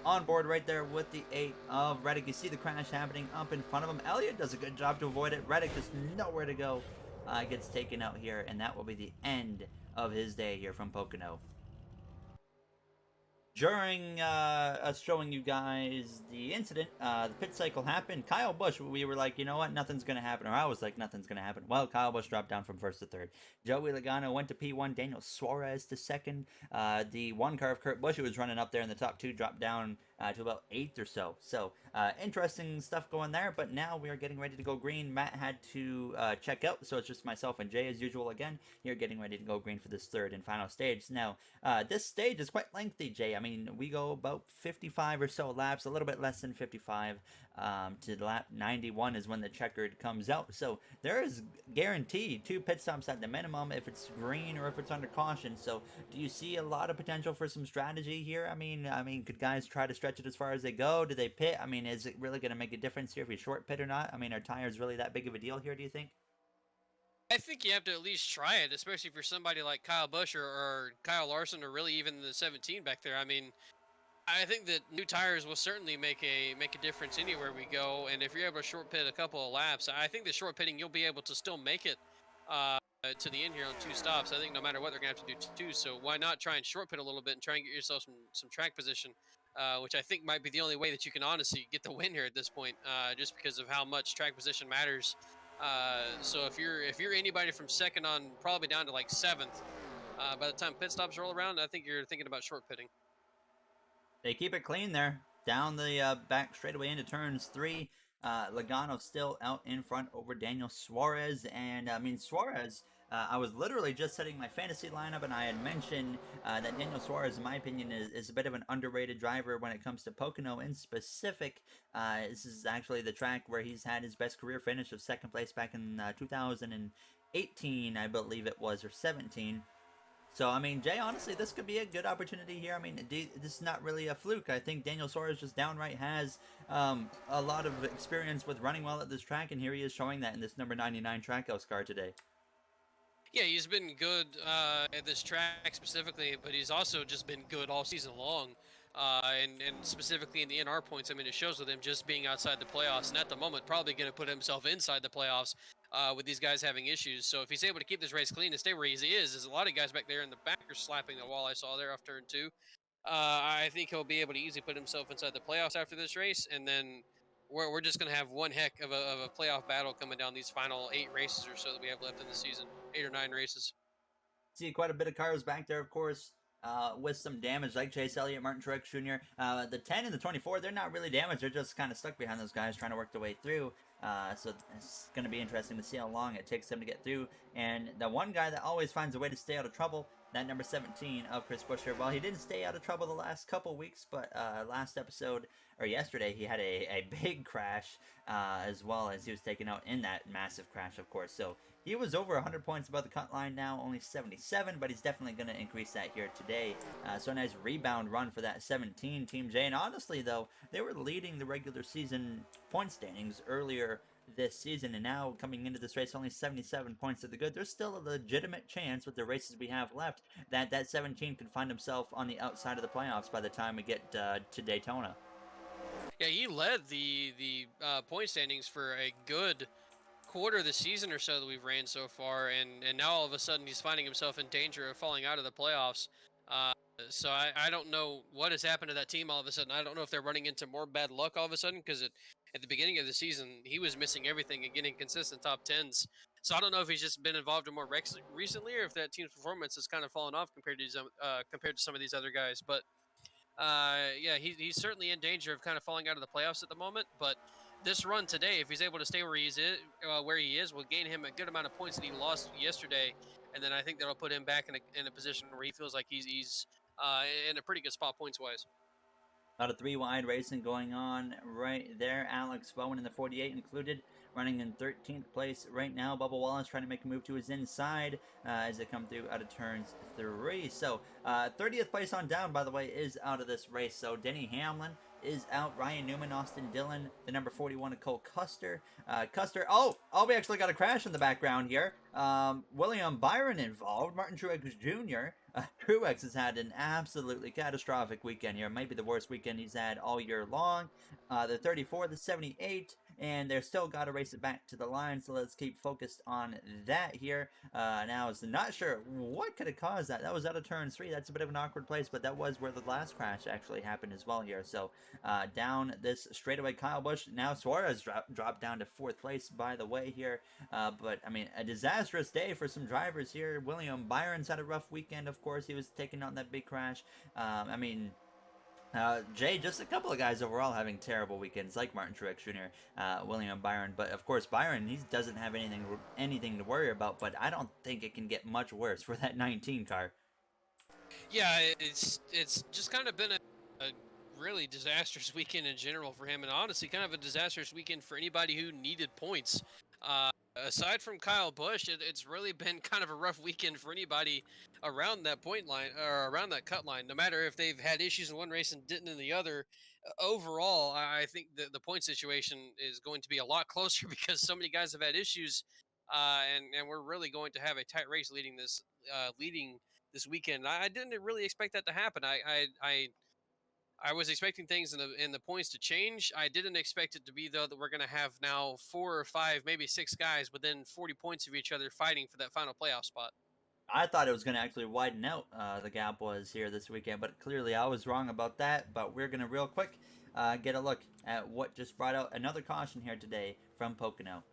On board right there with the 8 of Reddick. You see the crash happening up in front of him. Elliott does a good job to avoid it. Reddick just nowhere to go. Gets taken out here, and that will be the end of his day here from Pocono. During us showing you guys the incident, the pit cycle happened. Kyle Busch, we were like, you know what, nothing's going to happen. Or I was like, nothing's going to happen. Well, Kyle Busch dropped down from 1st to 3rd. Joey Logano went to P1. Daniel Suarez to 2nd. The 1 car of Kurt Busch, who was running up there in the top 2, dropped down to about 8th or so. So, interesting stuff going there. But now we are getting ready to go green. Matt had to check out, so it's just myself and Jay as usual again. Here getting ready to go green for this 3rd and final stage. Now, this stage is quite lengthy, Jay. I mean, we go about 55 or so laps, a little bit less than 55 to lap 91 is when the checkered comes out. So there is guaranteed 2 pit stops at the minimum if it's green or if it's under caution. So do you see a lot of potential for some strategy here? I mean, could guys try to stretch it as far as they go? Do they pit? I mean, is it really going to make a difference here if you short pit or not? I mean, are tires really that big of a deal here, do you think? I think you have to at least try it, especially for somebody like Kyle Busch or Kyle Larson or really even the 17 back there. I mean, I think that new tires will certainly make a difference anywhere we go, and if you're able to short pit a couple of laps, I think the short pitting you'll be able to still make it to the end here on 2 stops. I think no matter what they're gonna have to do 2, so why not try and short pit a little bit and try and get yourself some track position, which I think might be the only way that you can honestly get the win here at this point, just because of how much track position matters. So if you're anybody from 2nd on probably down to like 7th, by the time pit stops roll around, I think you're thinking about short pitting. They keep it clean there. Down the back straightaway into turns 3. Logano still out in front over Daniel Suarez. And, I mean, Suarez, I was literally just setting my fantasy lineup, and I had mentioned that Daniel Suarez, in my opinion, is a bit of an underrated driver when it comes to Pocono in specific. This is actually the track where he's had his best career finish of 2nd place back in 2018, I believe it was, or 17. So, I mean, Jay, honestly, this could be a good opportunity here. I mean, this is not really a fluke. I think Daniel Suarez just downright has a lot of experience with running well at this track, and here he is showing that in this number 99 Trackhouse car today. Yeah, he's been good at this track specifically, but he's also just been good all season long. And specifically in the NR points, I mean, it shows with him just being outside the playoffs, and at the moment, probably going to put himself inside the playoffs with these guys having issues. So if he's able to keep this race clean and stay where he is, there's a lot of guys back there in the back are slapping the wall I saw there off turn 2. I think he'll be able to easily put himself inside the playoffs after this race, and then we're just going to have one heck of a playoff battle coming down these final 8 races or so that we have left in the season. 8 or 9 races. See quite a bit of cars back there, of course, with some damage, like Chase Elliott, Martin Truex Jr. The 10 and the 24, they're not really damaged. They're just kind of stuck behind those guys trying to work their way through. So it's going to be interesting to see how long it takes them to get through. And the one guy that always finds a way to stay out of trouble, that number 17 of Chris Buescher. Well, he didn't stay out of trouble the last couple weeks, but last episode, or yesterday, he had a big crash as well as he was taken out in that massive crash, of course. So he was over 100 points above the cut line now, only 77, but he's definitely going to increase that here today. So a nice rebound run for that 17 Team J. And honestly, though, they were leading the regular season point standings earlier this season, and now coming into this race only 77 points to the good. There's still a legitimate chance with the races we have left that 17 could find himself on the outside of the playoffs by the time we get to Daytona. Yeah, he led the point standings for a good quarter of the season or so that we've ran so far, and now all of a sudden he's finding himself in danger of falling out of the playoffs. So I don't know what has happened to that team all of a sudden. I don't know if they're running into more bad luck all of a sudden, because at the beginning of the season, he was missing everything and getting consistent top 10s. So I don't know if he's just been involved in more wrecks recently, or if that team's performance has kind of fallen off compared to some of these other guys. But yeah, he's certainly in danger of kind of falling out of the playoffs at the moment. But this run today, if he's able to stay where he is, will gain him a good amount of points that he lost yesterday, and then I think that'll put him back in a position where he feels like he's in a pretty good spot points-wise. A lot of 3 wide racing going on right there. Alex Bowen in the 48 included running in 13th place right now. Bubba Wallace trying to make a move to his inside as they come through out of turns 3. So 30th place on down, by the way, is out of this race. So Denny Hamlin is out. Ryan Newman, Austin Dillon, the number 41 of Cole Custer. Oh, we actually got a crash in the background here. William Byron involved. Martin Truex Jr. Truex has had an absolutely catastrophic weekend here. Maybe the worst weekend he's had all year long. The 34, the 78, and they're still got to race it back to the line, so let's keep focused on that here. Now, I'm not sure what could have caused that. That was out of turn 3. That's a bit of an awkward place, but that was where the last crash actually happened as well here. So down this straightaway, Kyle Busch. Now Suarez dropped down to 4th place, by the way, here. But, I mean, a disastrous day for some drivers here. William Byron's had a rough weekend, of course. He was taking on that big crash. I mean... Jay, just a couple of guys overall having terrible weekends, like Martin Truex Jr., William Byron. But of course, Byron, he doesn't have anything to worry about. But I don't think it can get much worse for that 19 car. Yeah, it's just kind of been a really disastrous weekend in general for him, and honestly, kind of a disastrous weekend for anybody who needed points. Aside from Kyle Busch, it's really been kind of a rough weekend for anybody around that point line or around that cut line. No matter if they've had issues in one race and didn't in the other, overall, I think the point situation is going to be a lot closer because so many guys have had issues, and we're really going to have a tight race leading this weekend. I didn't really expect that to happen. I was expecting things in the points to change. I didn't expect it to be, though, that we're going to have now 4 or 5, maybe 6 guys within 40 points of each other fighting for that final playoff spot. I thought it was going to actually widen out, the gap was here this weekend, but clearly I was wrong about that. But we're going to real quick get a look at what just brought out another caution here today from Pocono.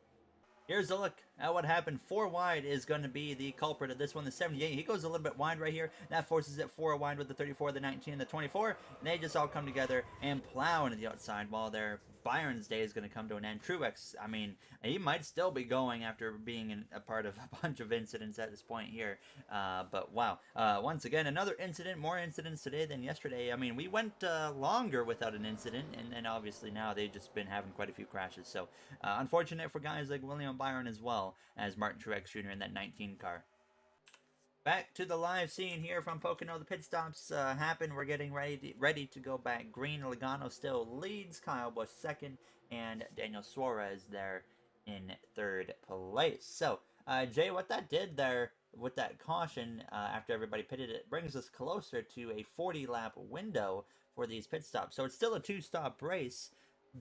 Here's a look at what happened. 4 wide is going to be the culprit of this one. The 78, he goes a little bit wide right here. That forces it 4 wide with the 34, the 19, and the 24. And they just all come together and plow into the outside while their Byron's day is going to come to an end. Truex, I mean, he might still be going after being a part of a bunch of incidents at this point here. But wow, once again, another incident, more incidents today than yesterday. I mean, we went longer without an incident, and then obviously now they've just been having quite a few crashes. So unfortunate for guys like William Byron as well as Martin Truex Jr. in that 19 car. Back to the live scene here from Pocono. The pit stops happen. We're getting ready to go back green. Logano still leads. Kyle Busch 2nd. And Daniel Suarez there in 3rd place. So, Jay, what that did there with that caution after everybody pitted, it brings us closer to a 40-lap window for these pit stops. So it's still a 2-stop race.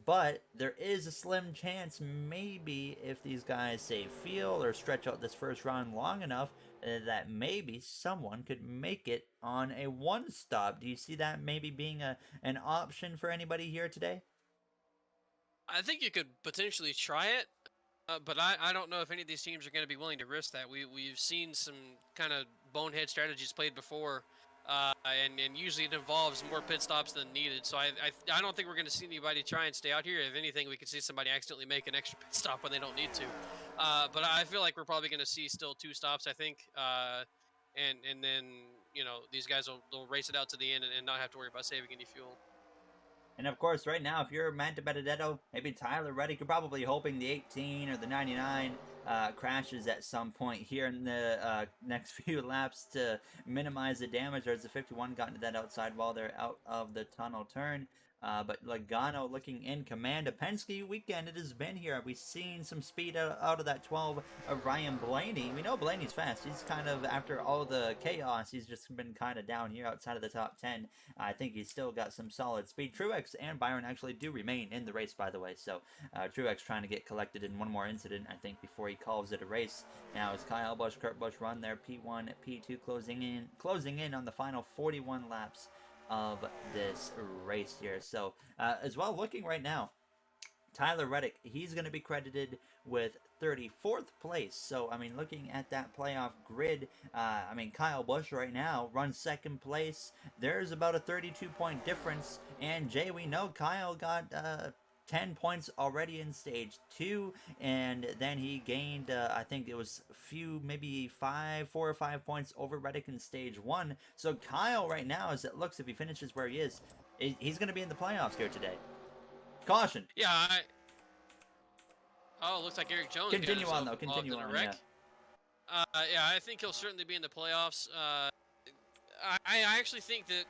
But there is a slim chance maybe if these guys save fuel or stretch out this first run long enough that maybe someone could make it on a 1-stop. Do you see that maybe being an option for anybody here today? I think you could potentially try it, but I don't know if any of these teams are going to be willing to risk that. We've seen some kind of bonehead strategies played before, and usually it involves more pit stops than needed. So I don't think we're going to see anybody try and stay out here. If anything, we could see somebody accidentally make an extra pit stop when they don't need to. But I feel like we're probably going to see still 2 stops, I think, and then these guys will race it out to the end and not have to worry about saving any fuel. And of course, right now, if you're Matt Benedetto, maybe Tyler Reddick, you're probably hoping the 18 or the 99 crashes at some point here in the next few laps to minimize the damage. There's a 51 got into that outside wall there out of the tunnel turn. But Logano looking in command. A Penske weekend it has been here. We've seen some speed out of that 12 of Ryan Blaney. We know Blaney's fast. He's kind of, after all the chaos, he's just been kind of down here outside of the top 10. I think he's still got some solid speed. Truex and Byron actually do remain in the race, by the way. So Truex trying to get collected in one more incident, I think, before he calls it a race. Now as Kyle Busch, Kurt Busch run their P1, P2 closing in on the final 41 laps of this race here. So as well, looking right now, Tyler Reddick, he's going to be credited with 34th place. So I mean, looking at that playoff grid, I mean, Kyle Busch right now runs 2nd place. There's about a 32-point difference, and Jay, we know Kyle got 10 points already in stage 2, and then he gained I think it was maybe 4 or 5 points over Reddick in stage 1. So Kyle right now, as it looks, if he finishes where he is, he's going to be in the playoffs here today. Caution. Yeah, Oh, looks like Eric Jones got Continue on, himself though. involved Continue in a on, wreck. Yeah, I think he'll certainly be in the playoffs. I actually think that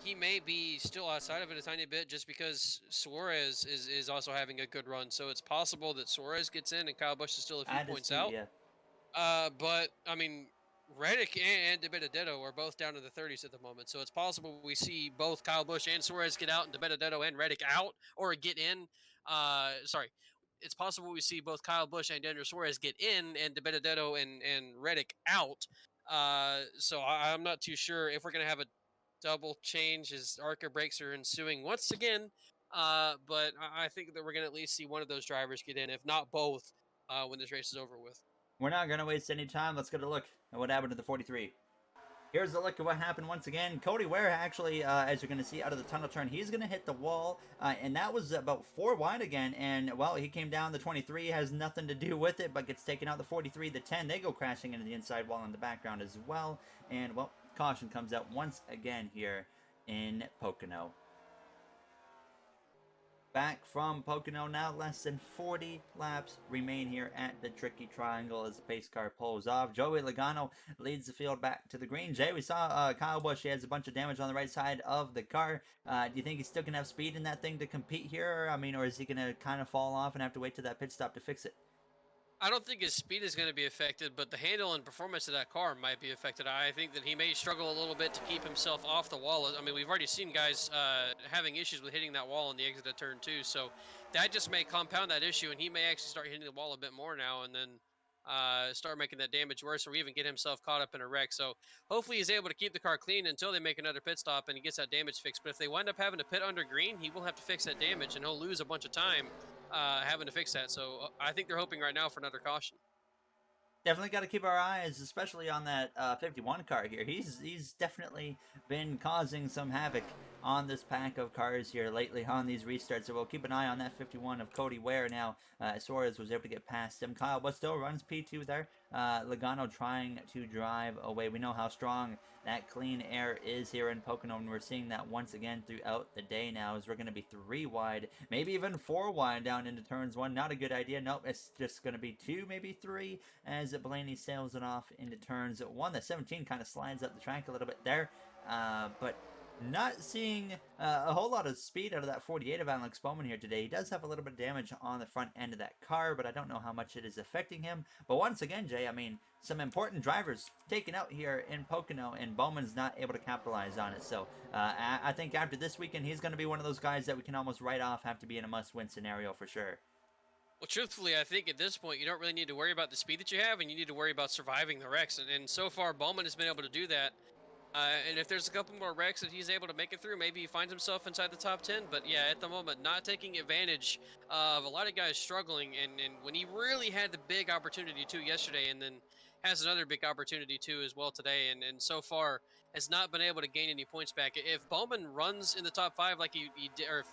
he may be still outside of it a tiny bit just because Suarez is also having a good run. So it's possible that Suarez gets in and Kyle Busch is still a few I points dispute, out. yeah. But I mean, Reddick and DeBenedetto are both down in the 30s at the moment. So it's possible we see both Kyle Busch and Suarez get out and DeBenedetto and Reddick out or get in. Sorry. It's possible we see both Kyle Busch and Daniel Suarez get in and DeBenedetto and Reddick out. So I'm not too sure if we're going to have a double change as ARCA breaks are ensuing once again. But I think that we're going to at least see one of those drivers get in, if not both, when this race is over with. We're not going to waste any time. Let's get a look at what happened to the 43. Here's a look at what happened once again. Cody Ware actually, as you're going to see out of the tunnel turn, he's going to hit the wall, and that was about 4 wide again, and, well, he came down. The 23 has nothing to do with it, but gets taken out. The 43, the 10, they go crashing into the inside wall in the background as well, and, well, caution comes out once again here in Pocono. Back from Pocono now, less than 40 laps remain here at the Tricky Triangle as the pace car pulls off. Joey Logano leads the field back to the green. Jay, we saw Kyle Busch. He has a bunch of damage on the right side of the car. Do you think he's still going to have speed in that thing to compete here? I mean, or is he going to kind of fall off and have to wait till that pit stop to fix it? I don't think his speed is going to be affected, but the handle and performance of that car might be affected. I think that he may struggle a little bit to keep himself off the wall. I mean, we've already seen guys having issues with hitting that wall on the exit of turn 2, so that just may compound that issue, and he may actually start hitting the wall a bit more now and then start making that damage worse, or even get himself caught up in a wreck. So hopefully he's able to keep the car clean until they make another pit stop and he gets that damage fixed. But if they wind up having to pit under green, he will have to fix that damage, and he'll lose a bunch of time having to fix that. So I think they're hoping right now for another caution. Definitely got to keep our eyes, especially on that 51 car here. He's definitely been causing some havoc on this pack of cars here lately on these restarts. So we'll keep an eye on that 51 of Cody Ware now. Suarez was able to get past him. Kyle Busch still runs P2 there. Logano trying to drive away. We know how strong that clean air is here in Pocono, and we're seeing that once again throughout the day now, as we're going to be 3 wide, maybe even 4 wide down into turns 1. Not a good idea. Nope, it's just going to be 2, maybe 3, as Blaney sails it off into turns 1. The 17 kind of slides up the track a little bit there, but not seeing a whole lot of speed out of that 48 of Alex Bowman here today. He does have a little bit of damage on the front end of that car, but I don't know how much it is affecting him. But once again, Jay, I mean, some important drivers taken out here in Pocono, and Bowman's not able to capitalize on it. So I think after this weekend, he's going to be one of those guys that we can almost write off, have to be in a must-win scenario for sure. Well, truthfully, I think at this point, you don't really need to worry about the speed that you have, and you need to worry about surviving the wrecks. And so far, Bowman has been able to do that. And if there's a couple more wrecks that he's able to make it through, maybe he finds himself inside the top 10. But yeah, at the moment, not taking advantage of a lot of guys struggling. And when he really had the big opportunity too yesterday, and then has another big opportunity too as well today, and so far has not been able to gain any points back. If Bowman runs in the top 5 like he did, or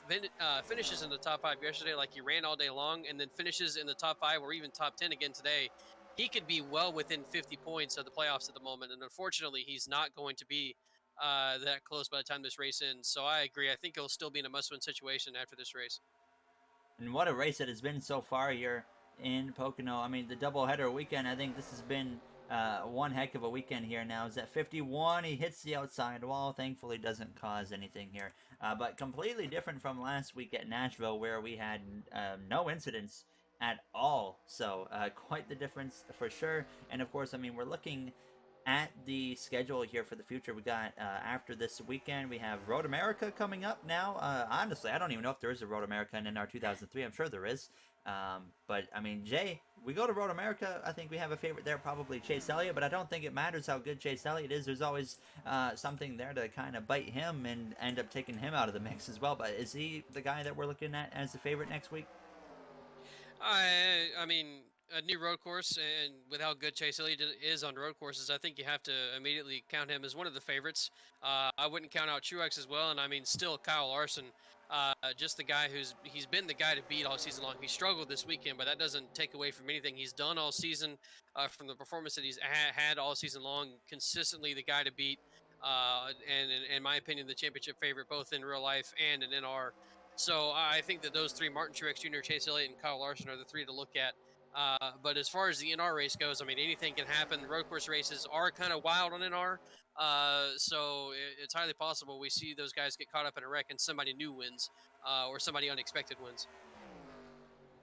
finishes in the top 5 yesterday like he ran all day long, and then finishes in the top 5 or even top 10 again today, he could be well within 50 points of the playoffs at the moment, and unfortunately, he's not going to be that close by the time this race ends. So I agree. I think he'll still be in a must-win situation after this race. And what a race it has been so far here in Pocono. I mean, the doubleheader weekend, I think this has been one heck of a weekend here now. Is at 51, he hits the outside wall. Thankfully, doesn't cause anything here. But completely different from last week at Nashville, where we had no incidents at all. So quite the difference for sure. And of course, I mean, we're looking at the schedule here for the future. We got after this weekend, we have Road America coming up now. Honestly, I don't even know if there is a Road America in NR 2003. I'm sure there is. But I mean, Jay, we go to Road America. I think we have a favorite there, probably Chase Elliott, but I don't think it matters how good Chase Elliott is. There's always something there to kind of bite him and end up taking him out of the mix as well. But is he the guy that we're looking at as the favorite next week? I mean, a new road course, and with how good Chase Elliott is on road courses, I think you have to immediately count him as one of the favorites. I wouldn't count out Truex as well, and I mean, still Kyle Larson, just the guy he's been the guy to beat all season long. He struggled this weekend, but that doesn't take away from anything he's done all season, from the performance that he's had all season long. Consistently the guy to beat, and in my opinion, the championship favorite both in real life and in NR. So I think that those three, Martin Truex Jr., Chase Elliott, and Kyle Larson, are the three to look at. But as far as the NR race goes, I mean, anything can happen. The road course races are kind of wild on NR, so it's highly possible we see those guys get caught up in a wreck and somebody new wins, or somebody unexpected wins.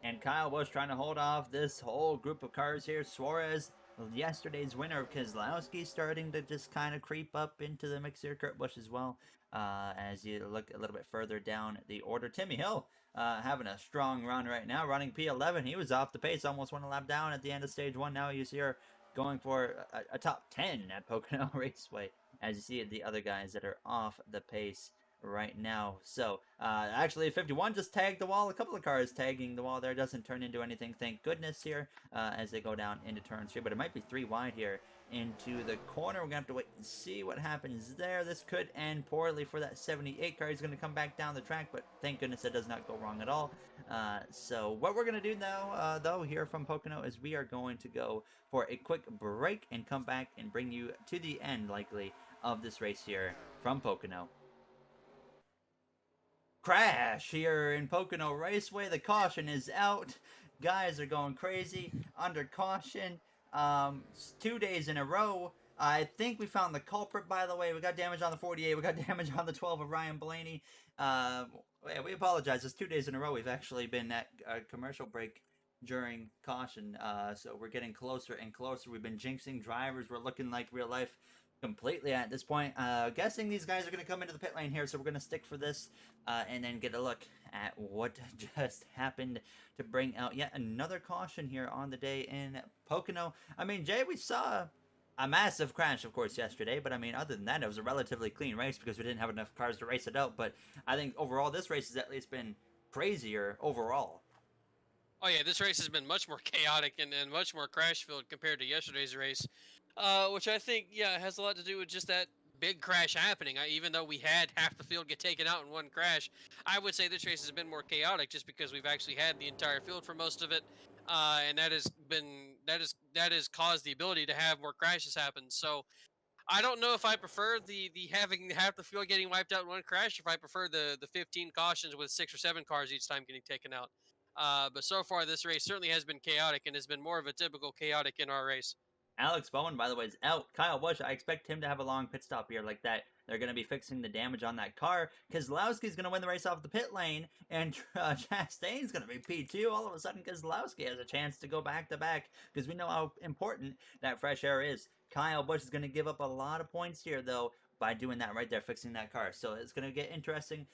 And Kyle Busch trying to hold off this whole group of cars here. Suarez, yesterday's winner of Keselowski, starting to just kind of creep up into the mix here. Kurt Busch as well. As you look a little bit further down the order, Timmy Hill having a strong run right now, running P11. He was off the pace, almost went a lap down at the end of stage 1. Now he's here going for a top 10 at Pocono Raceway. As you see the other guys that are off the pace right now. So actually 51 just tagged the wall. A couple of cars tagging the wall there. Doesn't turn into anything, thank goodness, here as they go down into turn 3, but it might be 3 wide here into the corner. We're gonna have to wait and see what happens there. This could end poorly for that 78 car. He's gonna come back down the track, but thank goodness it does not go wrong at all. So what we're gonna do now though here from Pocono is we are going to go for a quick break and come back and bring you to the end likely of this race here from Pocono. Crash here in Pocono Raceway. The caution is out. Guys are going crazy under caution. 2 days in a row. I think we found the culprit, by the way. We got damage on the 48. We got damage on the 12 of Ryan Blaney. Yeah, we apologize. It's 2 days in a row. We've actually been at a commercial break during caution. So we're getting closer and closer. We've been jinxing drivers. We're looking like real life completely at this point. Guessing these guys are going to come into the pit lane here, so we're going to stick for this and then get a look at what just happened to bring out yet another caution here on the day in Pocono. I mean, Jay, we saw a massive crash, of course, yesterday, but I mean, other than that, it was a relatively clean race because we didn't have enough cars to race it out. But I think overall, this race has at least been crazier overall. Oh yeah, this race has been much more chaotic and much more crash-filled compared to yesterday's race, which I think, yeah, has a lot to do with just that big crash happening. Even though we had half the field get taken out in one crash, I would say this race has been more chaotic just because we've actually had the entire field for most of it, and that has caused the ability to have more crashes happen. So I don't know if I prefer the having half the field getting wiped out in one crash, or if I prefer the 15 cautions with 6 or 7 cars each time getting taken out. But so far, this race certainly has been chaotic and has been more of a typical chaotic in our race. Alex Bowman, by the way, is out. Kyle Busch, I expect him to have a long pit stop here like that. They're going to be fixing the damage on that car. Keselowski's going to win the race off the pit lane, and Chastain's going to be P2. All of a sudden, Keselowski has a chance to go back-to-back because we know how important that fresh air is. Kyle Busch is going to give up a lot of points here, though, by doing that right there, fixing that car. So it's going to get interesting.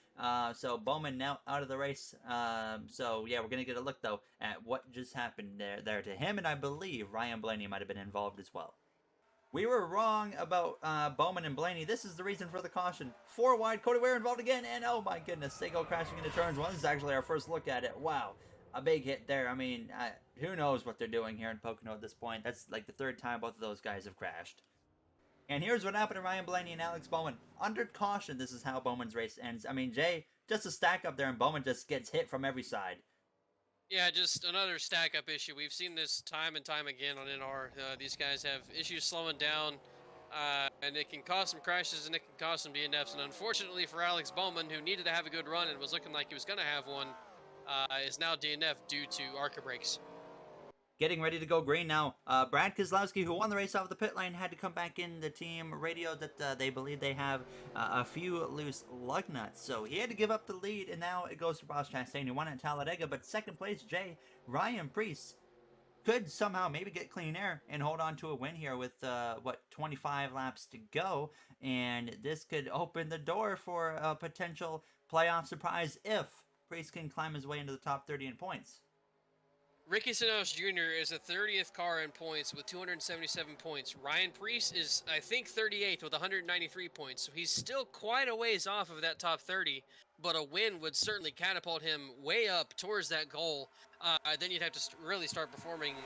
So Bowman now out of the race. So yeah, we're going to get a look, though, at what just happened there to him. And I believe Ryan Blaney might have been involved as well. We were wrong about Bowman and Blaney. This is the reason for the caution. 4 wide, Cody Ware involved again. And oh my goodness, they go crashing into turns 1. This is actually our first look at it. Wow. A big hit there. I mean, who knows what they're doing here in Pocono at this point. That's like the 3rd time both of those guys have crashed. And here's what happened to Ryan Blaney and Alex Bowman. Under caution, this is how Bowman's race ends. I mean, Jay, just a stack up there, and Bowman just gets hit from every side. Yeah, just another stack-up issue. We've seen this time and time again on NR. These guys have issues slowing down, and it can cause some crashes, and it can cause some DNFs. And unfortunately for Alex Bowman, who needed to have a good run and was looking like he was going to have one, is now DNF due to ARCA brakes. Getting ready to go green now. Brad Keselowski, who won the race off the pit lane, had to come back in the team radio that they believe they have a few loose lug nuts. So he had to give up the lead, and now it goes to Ross Chastain, who won at Talladega. But second place, Ryan Preece could somehow maybe get clean air and hold on to a win here with, 25 laps to go. And this could open the door for a potential playoff surprise if Preece can climb his way into the top 30 in points. Ricky Stenhouse Jr. is the 30th car in points with 277 points. Ryan Preece is, I think, 38th with 193 points. So he's still quite a ways off of that top 30, but a win would certainly catapult him way up towards that goal. Then you'd have to really start performing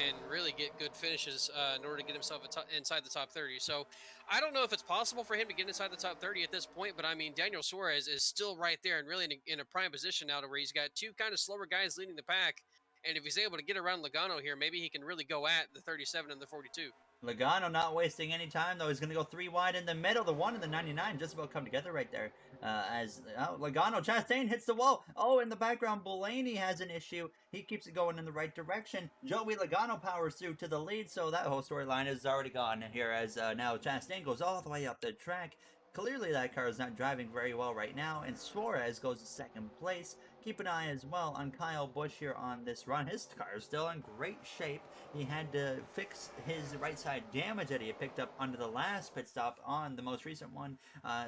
and really get good finishes in order to get himself inside the top 30. So I don't know if it's possible for him to get inside the top 30 at this point, but I mean, Daniel Suarez is still right there and really in a prime position now to where he's got 2 kind of slower guys leading the pack. And if he's able to get around Logano here, maybe he can really go at the 37 and the 42. Logano not wasting any time, though. He's going to go 3 wide in the middle. The 1 and the 99 just about come together right there. Logano, Chastain hits the wall. Oh, in the background, Blaney has an issue. He keeps it going in the right direction. Joey Logano powers through to the lead, so that whole storyline is already gone here as now Chastain goes all the way up the track. Clearly, that car is not driving very well right now, and Suarez goes to second place. Keep an eye as well on Kyle Busch here on this run. His car is still in great shape. He had to fix his right side damage that he had picked up under the last pit stop on the most recent one,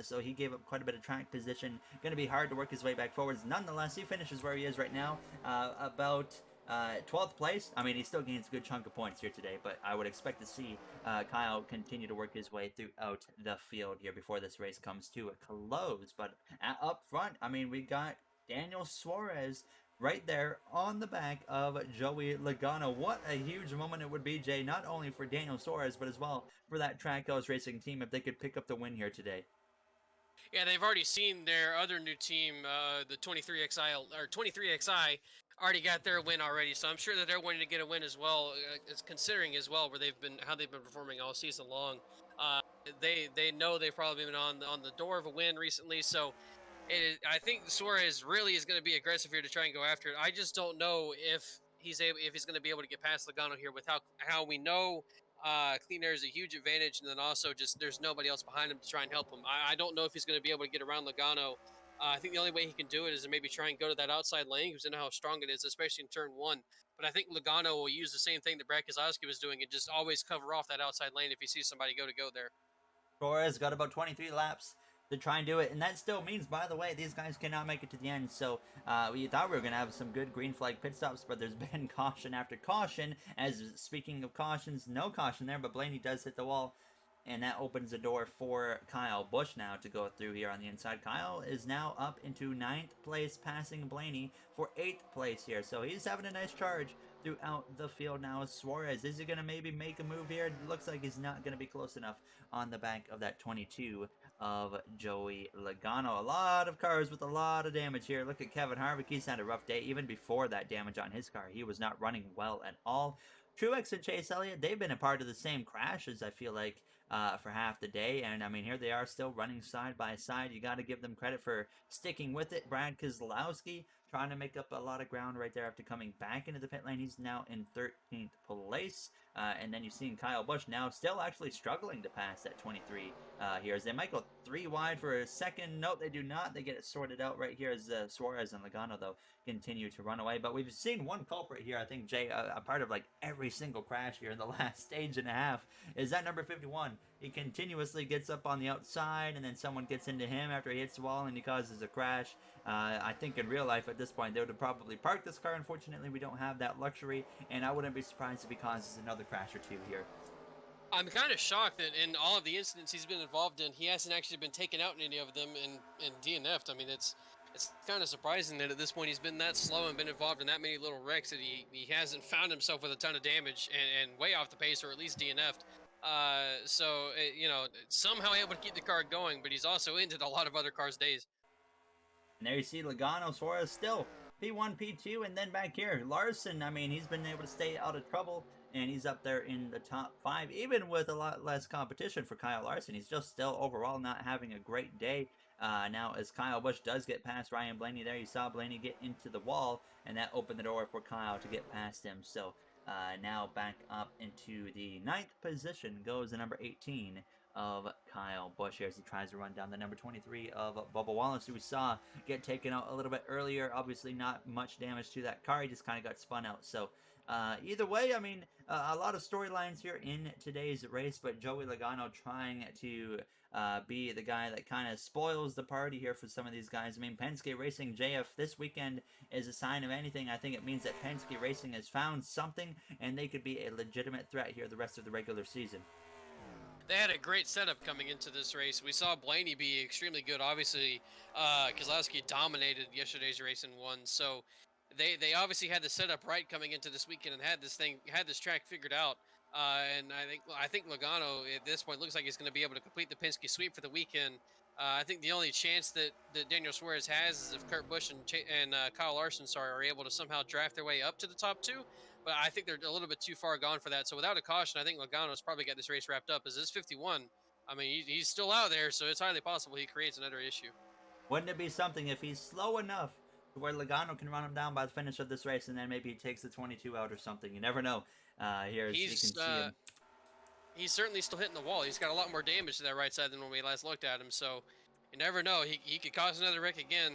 so he gave up quite a bit of track position. Going to be hard to work his way back forwards. Nonetheless, he finishes where he is right now, about 12th place. I mean, he still gains a good chunk of points here today, but I would expect to see Kyle continue to work his way throughout the field here before this race comes to a close. But up front, I mean, we got Daniel Suarez right there on the back of Joey Logano. What a huge moment it would be, Jay, not only for Daniel Suarez, but as well for that Trackhouse Racing team if they could pick up the win here today. Yeah, they've already seen their other new team, the 23XI already got their win already. So I'm sure that they're wanting to get a win as well, considering as well how they've been performing all season long. They know they've probably been on the door of a win recently. So I think Suarez really is going to be aggressive here to try and go after it. I just don't know if he's going to be able to get past Logano here with how we know clean air is a huge advantage, and then also just there's nobody else behind him to try and help him. I don't know if he's going to be able to get around Logano. I think the only way he can do it is to maybe try and go to that outside lane because I know how strong it is, especially in turn 1. But I think Logano will use the same thing that Brad Keselowski was doing and just always cover off that outside lane if he sees somebody go there. Suarez got about 23 laps to try and do it, and that still means, by the way, these guys cannot make it to the end. So we thought we were going to have some good green flag pit stops, but there's been caution after caution. As speaking of cautions, no caution there, but Blaney does hit the wall, and that opens the door for Kyle Busch now to go through here on the inside. Kyle is now up into 9th place, passing Blaney for 8th place here, so he's having a nice charge throughout the field now. Suarez, is he going to maybe make a move here? It looks like he's not going to be close enough on the back of that 22 of Joey Logano. A lot of cars with a lot of damage here. Look at Kevin Harvick. He's had a rough day. Even before that damage on his car, he was not running well at all. Truex and Chase Elliott, they've been a part of the same crashes, I feel like, for half the day. And, I mean, here they are still running side by side. You got to give them credit for sticking with it. Brad Keselowski trying to make up a lot of ground right there after coming back into the pit lane. He's now in 13th place. And then you've seen Kyle Busch now still actually struggling to pass that 23 here, as they might go 3 wide for a second. Nope, they do not. They get it sorted out right here as Suarez and Logano, though, continue to run away. But we've seen one culprit here, I think, Jay, a part of like every single crash here in the last stage and a half, is that number 51. He continuously gets up on the outside, and then someone gets into him after he hits the wall, and he causes a crash. I think in real life at this point they would have probably parked this car. Unfortunately, we don't have that luxury, and I wouldn't be surprised if he causes another crash or two here. I'm kind of shocked that in all of the incidents he's been involved in, he hasn't actually been taken out in any of them and DNF'd. I mean, it's kind of surprising that at this point he's been that slow and been involved in that many little wrecks that he hasn't found himself with a ton of damage and way off the pace, or at least DNF'd. Somehow able to keep the car going, but he's also ended a lot of other cars' days. And there you see Logano, Suarez still P1, P2, and then back here, Larson, I mean, he's been able to stay out of trouble, and he's up there in the top 5, even with a lot less competition for Kyle Larson. He's just still overall not having a great day. Now, as Kyle Busch does get past Ryan Blaney there, you saw Blaney get into the wall, and that opened the door for Kyle to get past him. So now back up into the 9th position goes the number 18 of Kyle Busch as he tries to run down the number 23 of Bubba Wallace, who we saw get taken out a little bit earlier. Obviously not much damage to that car. He just kind of got spun out. So either way, I mean, a lot of storylines here in today's race, but Joey Logano trying to be the guy that kind of spoils the party here for some of these guys. I mean, Penske Racing, JF, this weekend is a sign of anything. I think it means that Penske Racing has found something, and they could be a legitimate threat here the rest of the regular season. They had a great setup coming into this race. We saw Blaney be extremely good. Obviously, Keselowski dominated yesterday's race and won. So they obviously had the setup right coming into this weekend and had this track figured out. And I think Logano at this point looks like he's going to be able to complete the Penske sweep for the weekend. I think the only chance that Daniel Suarez has is if Kurt Busch and Kyle Larson are able to somehow draft their way up to the top two. But I think they're a little bit too far gone for that. So without a caution, I think Logano's probably got this race wrapped up. As this 51, I mean, he's still out there, so it's highly possible he creates another issue. Wouldn't it be something if he's slow enough to where Logano can run him down by the finish of this race, and then maybe he takes the 22 out or something? You never know. Here, as you can see him. He's certainly still hitting the wall. He's got a lot more damage to that right side than when we last looked at him. So you never know. He could cause another wreck again.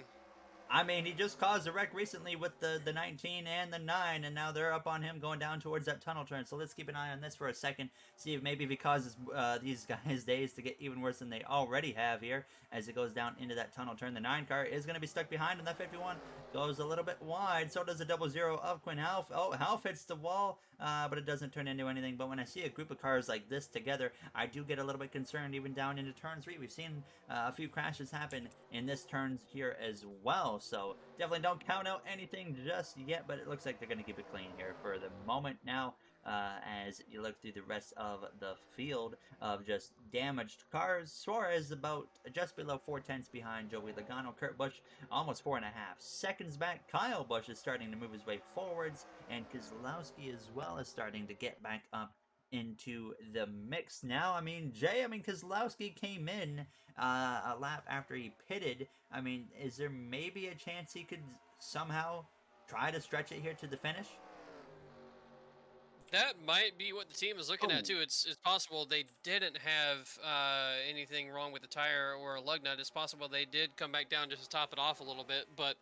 I mean, he just caused a wreck recently with the 19 and the 9, and now they're up on him going down towards that tunnel turn. So let's keep an eye on this for a second. See if maybe if he causes these guys' days to get even worse than they already have here as it goes down into that tunnel turn. The 9 car is going to be stuck behind, and that 51 goes a little bit wide. So does the 00 of Quinn Half. Oh, Half hits the wall, but it doesn't turn into anything. But when I see a group of cars like this together, I do get a little bit concerned even down into turn 3. We've seen a few crashes happen in this turns here as well. So definitely don't count out anything just yet, but it looks like they're going to keep it clean here for the moment now. As you look through the rest of the field of just damaged cars, Suarez about just below 4/10 behind Joey Logano. Kurt Busch almost 4.5 seconds back. Kyle Busch is starting to move his way forwards, and Keselowski as well is starting to get back up into the mix now. I mean, Jay, Keselowski came in a lap after he pitted. I mean, is there maybe a chance he could somehow try to stretch it here to the finish? That might be what the team is looking at too. It's possible they didn't have anything wrong with the tire or a lug nut. It's possible they did come back down just to top it off a little bit, but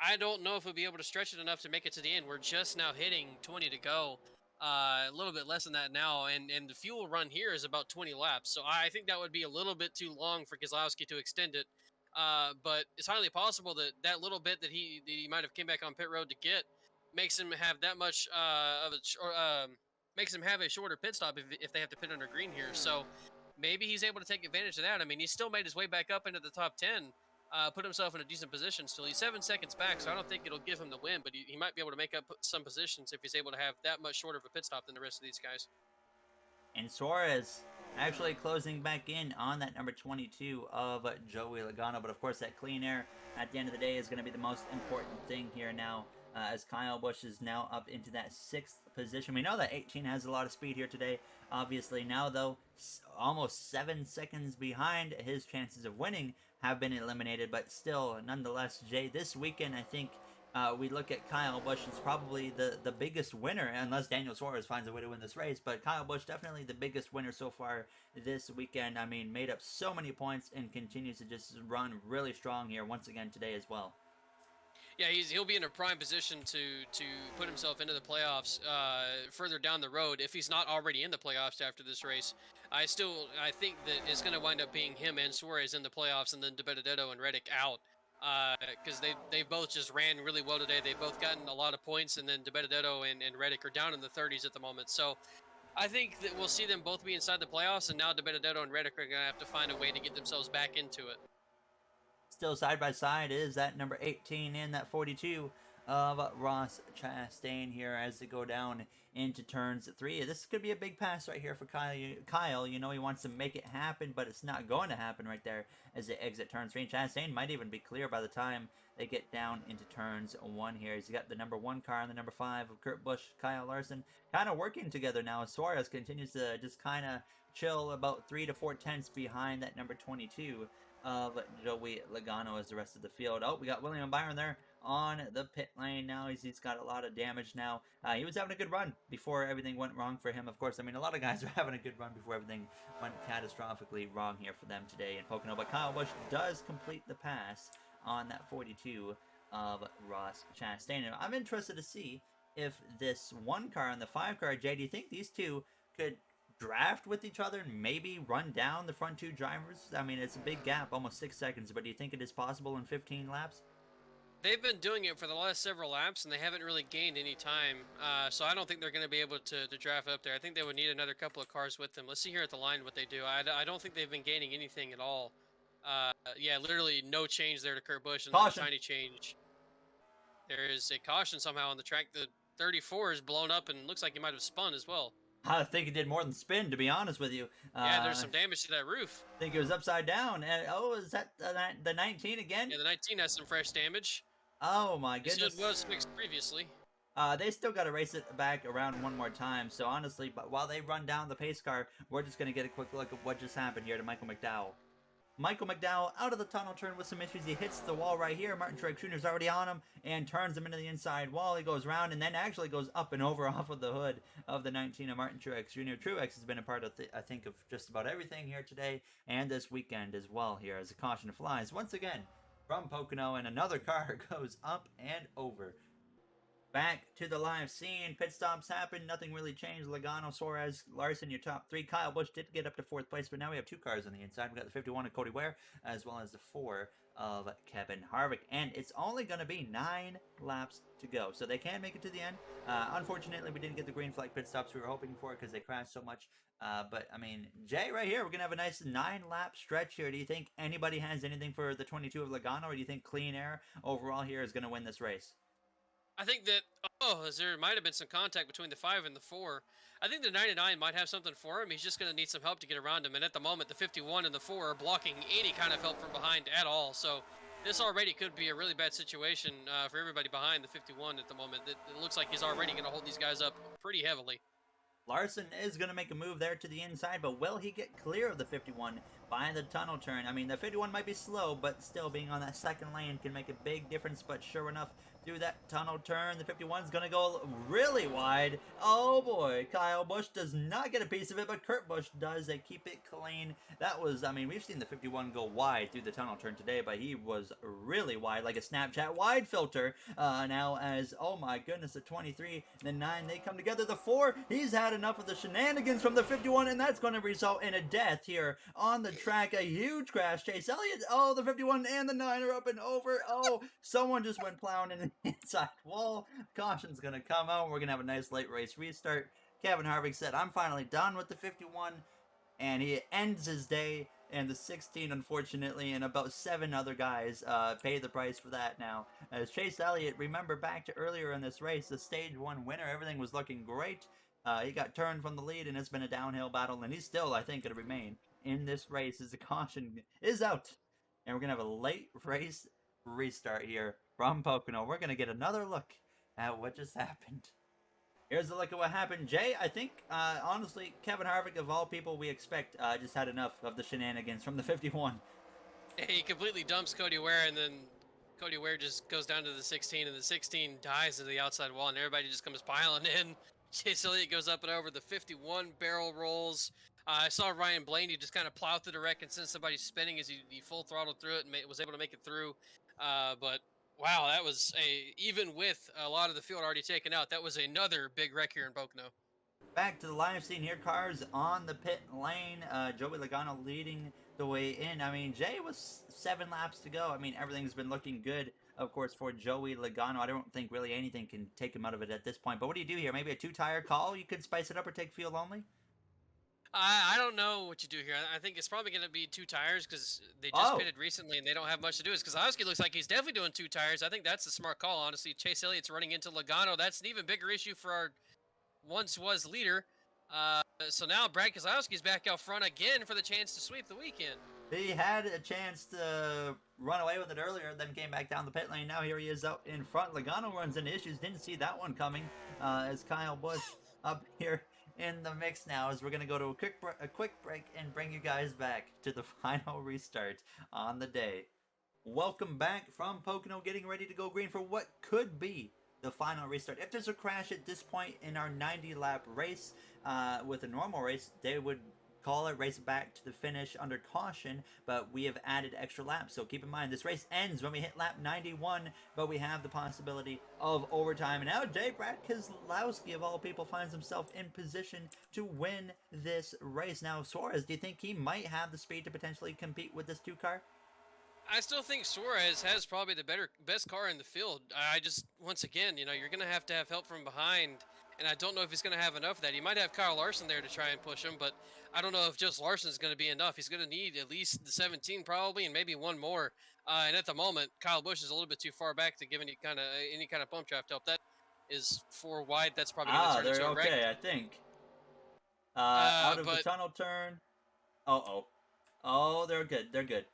I don't know if we'll be able to stretch it enough to make it to the end. We're just now hitting 20 to go. A little bit less than that now, and the fuel run here is about 20 laps. So I think that would be a little bit too long for Keselowski to extend it. But it's highly possible that that little bit that he might have came back on pit road to get makes him have that much makes him have a shorter pit stop if they have to pit under green here. So maybe he's able to take advantage of that. I mean, he still made his way back up into the top 10. Put himself in a decent position still. He's 7 seconds back, so I don't think it'll give him the win, but he might be able to make up some positions if he's able to have that much shorter of a pit stop than the rest of these guys. And Suarez actually closing back in on that number 22 of Joey Logano. But of course, that clean air at the end of the day is going to be the most important thing here now. As Kyle Busch is now up into that 6th position. We know that 18 has a lot of speed here today. Obviously now, though, almost 7 seconds behind, his chances of winning have been eliminated. But still, nonetheless, Jay, this weekend, I think we look at Kyle Busch as probably the biggest winner, unless Daniel Suarez finds a way to win this race. But Kyle Busch definitely the biggest winner so far this weekend. I mean, made up so many points and continues to just run really strong here once again today as well. Yeah, he'll be in a prime position to put himself into the playoffs further down the road if he's not already in the playoffs after this race. I think that it's going to wind up being him and Suarez in the playoffs, and then DiBenedetto and Reddick out because they both just ran really well today. They've both gotten a lot of points, and then DiBenedetto and Reddick are down in the 30s at the moment. So I think that we'll see them both be inside the playoffs, and now DiBenedetto and Reddick are going to have to find a way to get themselves back into it. Still side by side is that number 18 and that 42 of Ross Chastain here as they go down into turns 3. This could be a big pass right here for Kyle. You know, he wants to make it happen, but it's not going to happen right there as they exit turn 3. Chastain might even be clear by the time they get down into turns 1 here. He's got the number 1 car and the number 5 of Kurt Busch, Kyle Larson, kind of working together now. Suarez continues to just kind of chill about 3 to 4 tenths behind that number 22 of Joey Logano as the rest of the field. Oh, we got William Byron there on the pit lane now. He's got a lot of damage now. He was having a good run before everything went wrong for him. Of course, I mean, a lot of guys are having a good run before everything went catastrophically wrong here for them today in Pocono. But Kyle Busch does complete the pass on that 42 of Ross Chastain. And I'm interested to see if this 1 car and the 5 car, Jay, do you think these two could draft with each other and maybe run down the front 2 drivers? I mean, it's a big gap, almost 6 seconds, but do you think it is possible in 15 laps? They've been doing it for the last several laps, and they haven't really gained any time. So I don't think they're going to be able to draft up there. I think they would need another couple of cars with them. Let's see here at the line what they do. I don't think they've been gaining anything at all. Yeah, literally no change there to Kurt Busch, and then a tiny change. There is a caution somehow on the track. The 34 is blown up and looks like he might have spun as well. I think it did more than spin, to be honest with you. Yeah, there's some damage to that roof. I think it was upside down. And oh, is that the 19 again? Yeah, the 19 has some fresh damage. Oh my So goodness. it was fixed previously. They still got to race it back around one more time. So honestly, but while they run down the pace car, we're just going to get a quick look at what just happened here to Michael McDowell. Michael McDowell out of the tunnel turn with some issues. He hits the wall right here. Martin Truex Jr.'s already on him and turns him into the inside wall. He goes around and then actually goes up and over off of the hood of the 19 of Martin Truex Jr. Truex has been a part of, I think, of just about everything here today and this weekend as well here as the caution flies. Once again, from Pocono, and another car goes up and over. Back to the live scene. Pit stops happen. Nothing really changed. Logano, Suarez, Larson, your top three. Kyle Busch did get up to fourth place, but now we have two cars on the inside. We got the 51 of Cody Ware, as well as the 4 of Kevin Harvick. And it's only going to be 9 laps to go, so they can make it to the end. Unfortunately, we didn't get the green flag pit stops we were hoping for because they crashed so much. But, I mean, Jay, right here, we're going to have a nice 9-lap stretch here. Do you think anybody has anything for the 22 of Logano, or do you think Clean Air overall here is going to win this race? I think that, there might have been some contact between the 5 and the 4. I think the 99 might have something for him. He's just going to need some help to get around him. And at the moment, the 51 and the 4 are blocking any kind of help from behind at all. So this already could be a really bad situation for everybody behind the 51 at the moment. It looks like he's already going to hold these guys up pretty heavily. Larson is going to make a move there to the inside, but will he get clear of the 51 by the tunnel turn? I mean, the 51 might be slow, but still being on that second lane can make a big difference. But sure enough, through that tunnel turn, the 51 is going to go really wide. Oh boy, Kyle Busch does not get a piece of it, but Kurt Busch does. They keep it clean. That was, I mean, we've seen the 51 go wide through the tunnel turn today, but he was really wide, like a Snapchat wide filter. Now as, oh my goodness, the 23, the 9, they come together. The 4, he's had enough of the shenanigans from the 51, and that's going to result in a death here on the track. A huge crash. Chase Elliott, oh, the 51 and the 9 are up and over. Oh, someone just went plowing in the inside wall. Caution's going to come out. We're going to have a nice late race restart. Kevin Harvick said, I'm finally done with the 51, and he ends his day. And the 16, unfortunately, and about 7 other guys pay the price for that now. As Chase Elliott, remember back to earlier in this race, the stage 1 winner, everything was looking great. He got turned from the lead, and it's been a downhill battle, and he's still, I think, going to remain in this race as the caution is out. And we're going to have a late race restart here from Pocono. We're going to get another look at what just happened. Here's a look at what happened. Jay, I think, honestly, Kevin Harvick, of all people we expect, just had enough of the shenanigans from the 51. He completely dumps Cody Ware, and then Cody Ware just goes down to the 16, and the 16 dies to the outside wall, and everybody just comes piling in. Chase Elliott goes up and over. The 51 barrel rolls. I saw Ryan Blaney just kind of plow through the wreck and send somebody spinning as he full throttled through it and was able to make it through. But wow, that was even with a lot of the field already taken out, that was another big wreck here in Pocono. Back to the live scene here. Cars on the pit lane. Joey Logano leading the way in. I mean, Jay was 7 laps to go. I mean, everything's been looking good, of course, for Joey Logano. I don't think really anything can take him out of it at this point. But what do you do here? Maybe a 2-tire call? You could spice it up or take field only? I don't know what you do here. I think it's probably going to be 2 tires because they just pitted recently and they don't have much to do. Keselowski looks like he's definitely doing 2 tires. I think that's a smart call, honestly. Chase Elliott's running into Logano. That's an even bigger issue for our once was leader. So now Brad Keselowski's back out front again for the chance to sweep the weekend. He had a chance to run away with it earlier, then came back down the pit lane. Now here he is out in front. Logano runs into issues. Didn't see that one coming as Kyle Busch up here in the mix now, as we're going to go to a quick break and bring you guys back to the final restart on the day. Welcome back from Pocono, getting ready to go green for what could be the final restart. If there's a crash at this point in our 90-lap race, with a normal race, they would call it, race back to the finish under caution, but we have added extra laps. So keep in mind, this race ends when we hit lap 91, but we have the possibility of overtime. And now Brad Keselowski, of all people, finds himself in position to win this race. Now, Suarez, do you think he might have the speed to potentially compete with this 2-car? I still think Suarez has probably the best car in the field. I just, once again, you're going to have help from behind, and I don't know if he's going to have enough of that. He might have Kyle Larson there to try and push him, but I don't know if just Larson's going to be enough. He's going to need at least the 17 probably, and maybe one more. And at the moment, Kyle Busch is a little bit too far back to give any kind of pump draft help. That is 4 wide. That's probably going to turn into a wreck. Okay, I think. Out of the But tunnel turn. Oh, they're good. They're good.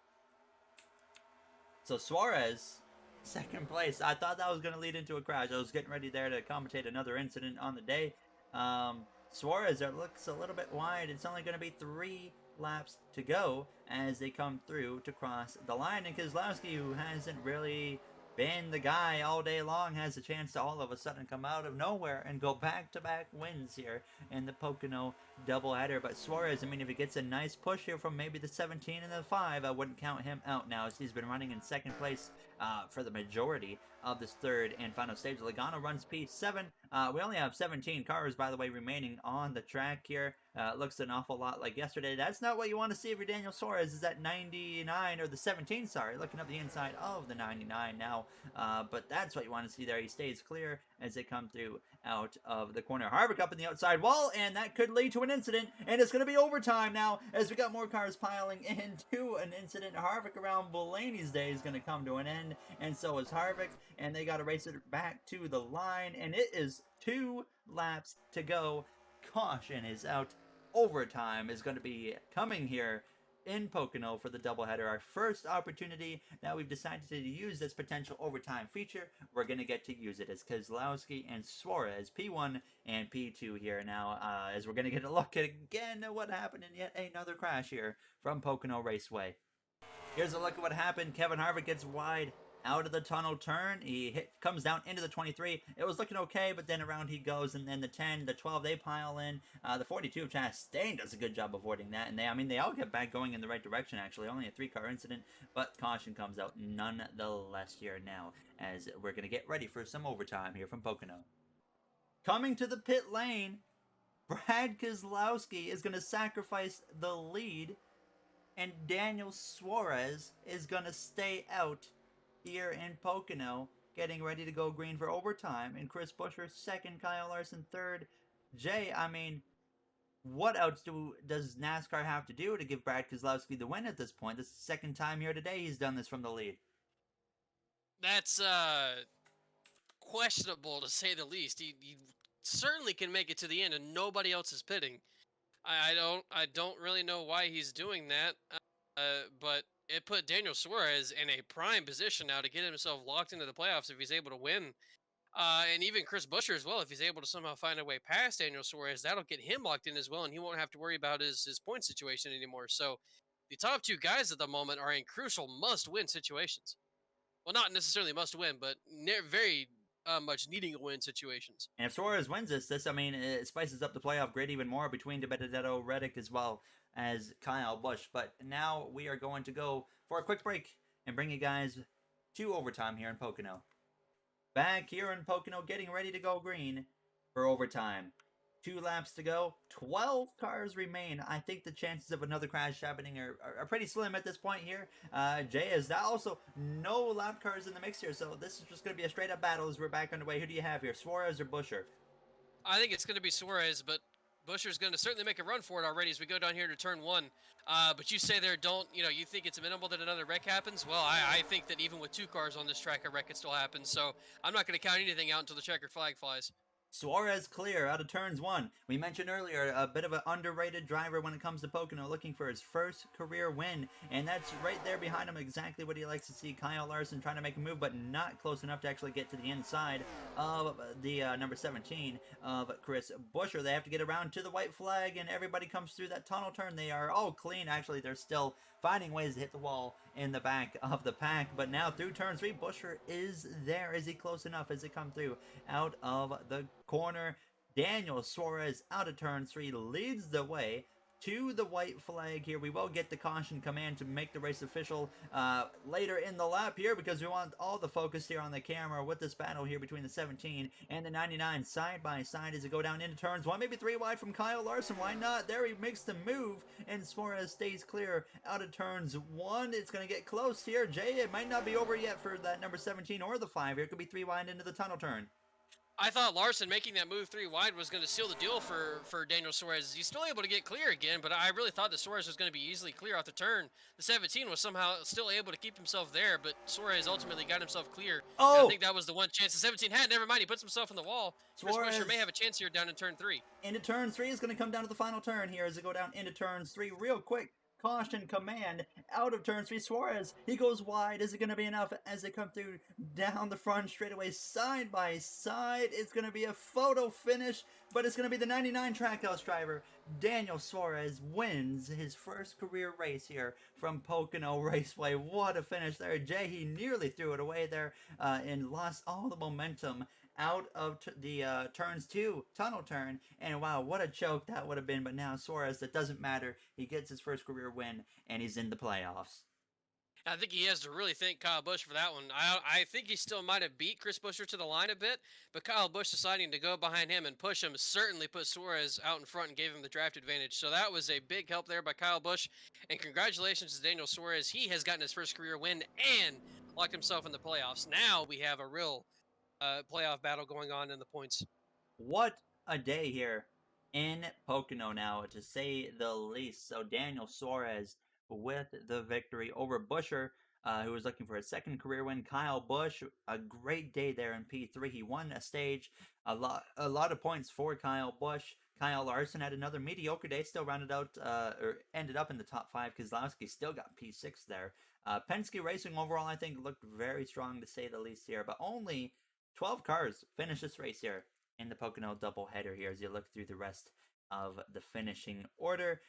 So Suarez, second place. I thought that was going to lead into a crash. I was getting ready there to commentate another incident on the day. Suarez, it looks a little bit wide. It's only going to be 3 laps to go as they come through to cross the line. And Keselowski, who hasn't really been the guy all day long, has a chance to all of a sudden come out of nowhere and go back-to-back wins here in the Pocono doubleheader. But Suarez, I mean, if he gets a nice push here from maybe the 17 and the 5, I wouldn't count him out now, as he's been running in second place for the majority of this third and final stage. Logano runs P7. We only have 17 cars, by the way, remaining on the track here. Looks an awful lot like yesterday. That's not what you want to see if you're Daniel Suarez, is that 99, or the 17, sorry, looking up the inside of the 99 now. But that's what you want to see there. He stays clear as they come through out of the corner. Harvick up in the outside wall, and that could lead to an incident, and it's going to be overtime now as we got more cars piling into an incident. Harvick around Blaney's day is going to come to an end, and so is Harvick, and they got to race it back to the line, and it is 2 laps to go. Caution is out. Overtime is going to be coming here in Pocono for the doubleheader. Our first opportunity that we've decided to use this potential overtime feature. We're going to get to use it as Keselowski and Suarez, P1 and P2 here now, as we're going to get a look at again at what happened in yet another crash here from Pocono Raceway. Here's a look at what happened. Kevin Harvick gets wide out of the tunnel turn. He comes down into the 23. It was looking okay, but then around he goes, and then the 10, the 12, they pile in. The 42 of Chastain does a good job avoiding that, and they all get back going in the right direction, actually. Only a 3-car incident, but caution comes out nonetheless here now, as we're going to get ready for some overtime here from Pocono. Coming to the pit lane, Brad Keselowski is going to sacrifice the lead, and Daniel Suarez is going to stay out here in Pocono, getting ready to go green for overtime. And Chris Buescher second, Kyle Larson third. Jay, I mean, what else does NASCAR have to do to give Brad Keselowski the win at this point? This is the second time here today he's done this from the lead. that's questionable to say the least. He certainly can make it to the end, and nobody else is pitting. I don't really know why he's doing that, but it put Daniel Suarez in a prime position now to get himself locked into the playoffs if he's able to win. And even Chris Buescher as well, if he's able to somehow find a way past Daniel Suarez, that'll get him locked in as well, and he won't have to worry about his point situation anymore. So the top 2 guys at the moment are in crucial must-win situations. Well, not necessarily must-win, but very much needing a win situations. And if Suarez wins this, I mean, it spices up the playoff grid even more between DiBenedetto, Reddick, as well as Kyle Busch. But now we are going to go for a quick break and bring you guys to overtime here in Pocono. Back here in Pocono, getting ready to go green for overtime. 2 laps to go. 12 cars remain. I think the chances of another crash happening are pretty slim at this point here. Jay, is that also no lap cars in the mix here, so this is just going to be a straight-up battle as we're back underway. Who do you have here, Suarez or Buescher? I think it's going to be Suarez, but Buescher's going to certainly make a run for it already as we go down here to turn 1. But you say there, you think it's minimal that another wreck happens? Well, I think that even with 2 cars on this track, a wreck could still happen. So I'm not going to count anything out until the checkered flag flies. Suarez clear out of turns 1. We mentioned earlier a bit of an underrated driver when it comes to Pocono, looking for his first career win, and that's right there behind him, exactly what he likes to see. Kyle Larson trying to make a move, but not close enough to actually get to the inside of the number 17 of Chris Buescher. They have to get around to the white flag, and everybody comes through that tunnel turn. They are all clean. Actually, they're still finding ways to hit the wall in the back of the pack, but now through turn 3, Buescher is there. Is he close enough as they come through out of the corner? Daniel Suarez out of turn 3 leads the way to the white flag here. We will get the caution command to make the race official later in the lap here, because we want all the focus here on the camera with this battle here between the 17 and the 99 side by side as they go down into turns 1, maybe 3 wide from Kyle Larson. Why not? There he makes the move, and Suarez stays clear out of turns 1. It's going to get close here. Jay, it might not be over yet for that number 17 or the 5 here. It could be 3 wide into the tunnel turn. I thought Larson making that move 3 wide was going to seal the deal for Daniel Suarez. He's still able to get clear again, but I really thought that Suarez was going to be easily clear off the turn. The 17 was somehow still able to keep himself there, but Suarez ultimately got himself clear. And I Oh, think that was the one chance the 17 had. Never mind, he puts himself in the wall. Chris Buescher Suarez may have a chance here down in turn 3. into turn 3 is going to come down to the final turn here as they go down into turns 3 real quick. Caution command out of turn 3. Suarez, he goes wide. Is it going to be enough as they come through down the front straightaway side by side? It's going to be a photo finish, but it's going to be the 99 Trackhouse driver. Daniel Suarez wins his first career race here from Pocono Raceway. What a finish there. Jay, he nearly threw it away there and lost all the momentum out of the turns 2 tunnel turn, and wow, what a choke that would have been. But now Suarez, that doesn't matter, he gets his first career win and he's in the playoffs. I think he has to really thank Kyle Busch for that one. I think he still might have beat Chris Buescher to the line a bit, but Kyle Busch deciding to go behind him and push him certainly put Suarez out in front and gave him the draft advantage. So that was a big help there by Kyle Busch. And congratulations to Daniel Suarez. He has gotten his first career win and locked himself in the playoffs. Now we have a real playoff battle going on in the points. What a day here in Pocono now, to say the least. So Daniel Suarez with the victory over Buescher, who was looking for a second career win. Kyle Busch, a great day there in P3. He won a stage, a lot of points for Kyle Busch. Kyle Larson had another mediocre day, still rounded out or ended up in the top 5. Keselowski still got P6 there. Penske Racing overall, I think, looked very strong to say the least here, but only 12 cars finished this race here in the Pocono doubleheader here as you look through the rest of the finishing order.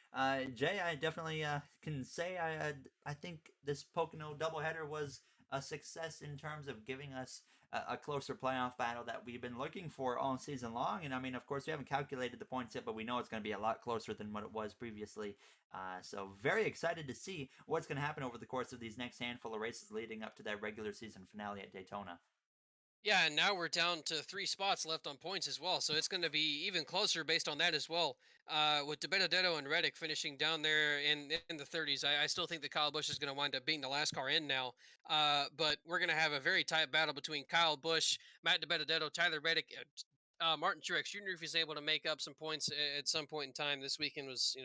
Jay, I definitely can say I think this Pocono doubleheader was a success in terms of giving us a closer playoff battle that we've been looking for all season long. And I mean, of course, we haven't calculated the points yet, but we know it's going to be a lot closer than what it was previously. So very excited to see what's going to happen over the course of these next handful of races leading up to that regular season finale at Daytona. Yeah, and now we're down to 3 spots left on points as well, so it's going to be even closer based on that as well. With DiBenedetto and Reddick finishing down there in the 30s, I still think that Kyle Busch is going to wind up being the last car in now. But we're going to have a very tight battle between Kyle Busch, Matt DiBenedetto, Tyler Reddick, Martin Truex Jr. if he's able to make up some points at some point in time. This weekend was,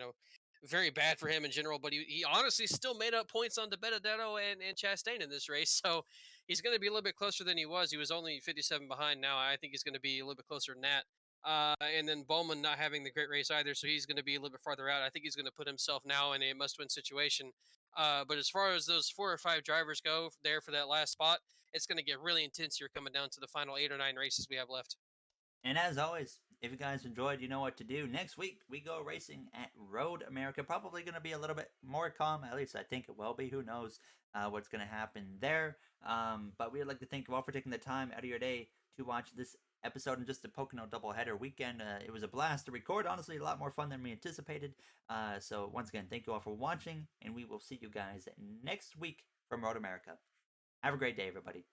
very bad for him in general, but he honestly still made up points on DiBenedetto and Chastain in this race. So he's going to be a little bit closer than he was. He was only 57 behind now. I think he's going to be a little bit closer than that. And then Bowman not having the great race either, so he's going to be a little bit farther out. I think he's going to put himself now in a must-win situation. But as far as those 4 or 5 drivers go there for that last spot, it's going to get really intense here coming down to the final 8 or 9 races we have left. And as always, if you guys enjoyed, you know what to do. Next week, we go racing at Road America. Probably going to be a little bit more calm. At least I think it will be. Who knows what's going to happen there. But we'd like to thank you all for taking the time out of your day to watch this episode in just a Pocono doubleheader weekend. It was a blast to record. Honestly, a lot more fun than we anticipated. So once again, thank you all for watching. And we will see you guys next week from Road America. Have a great day, everybody.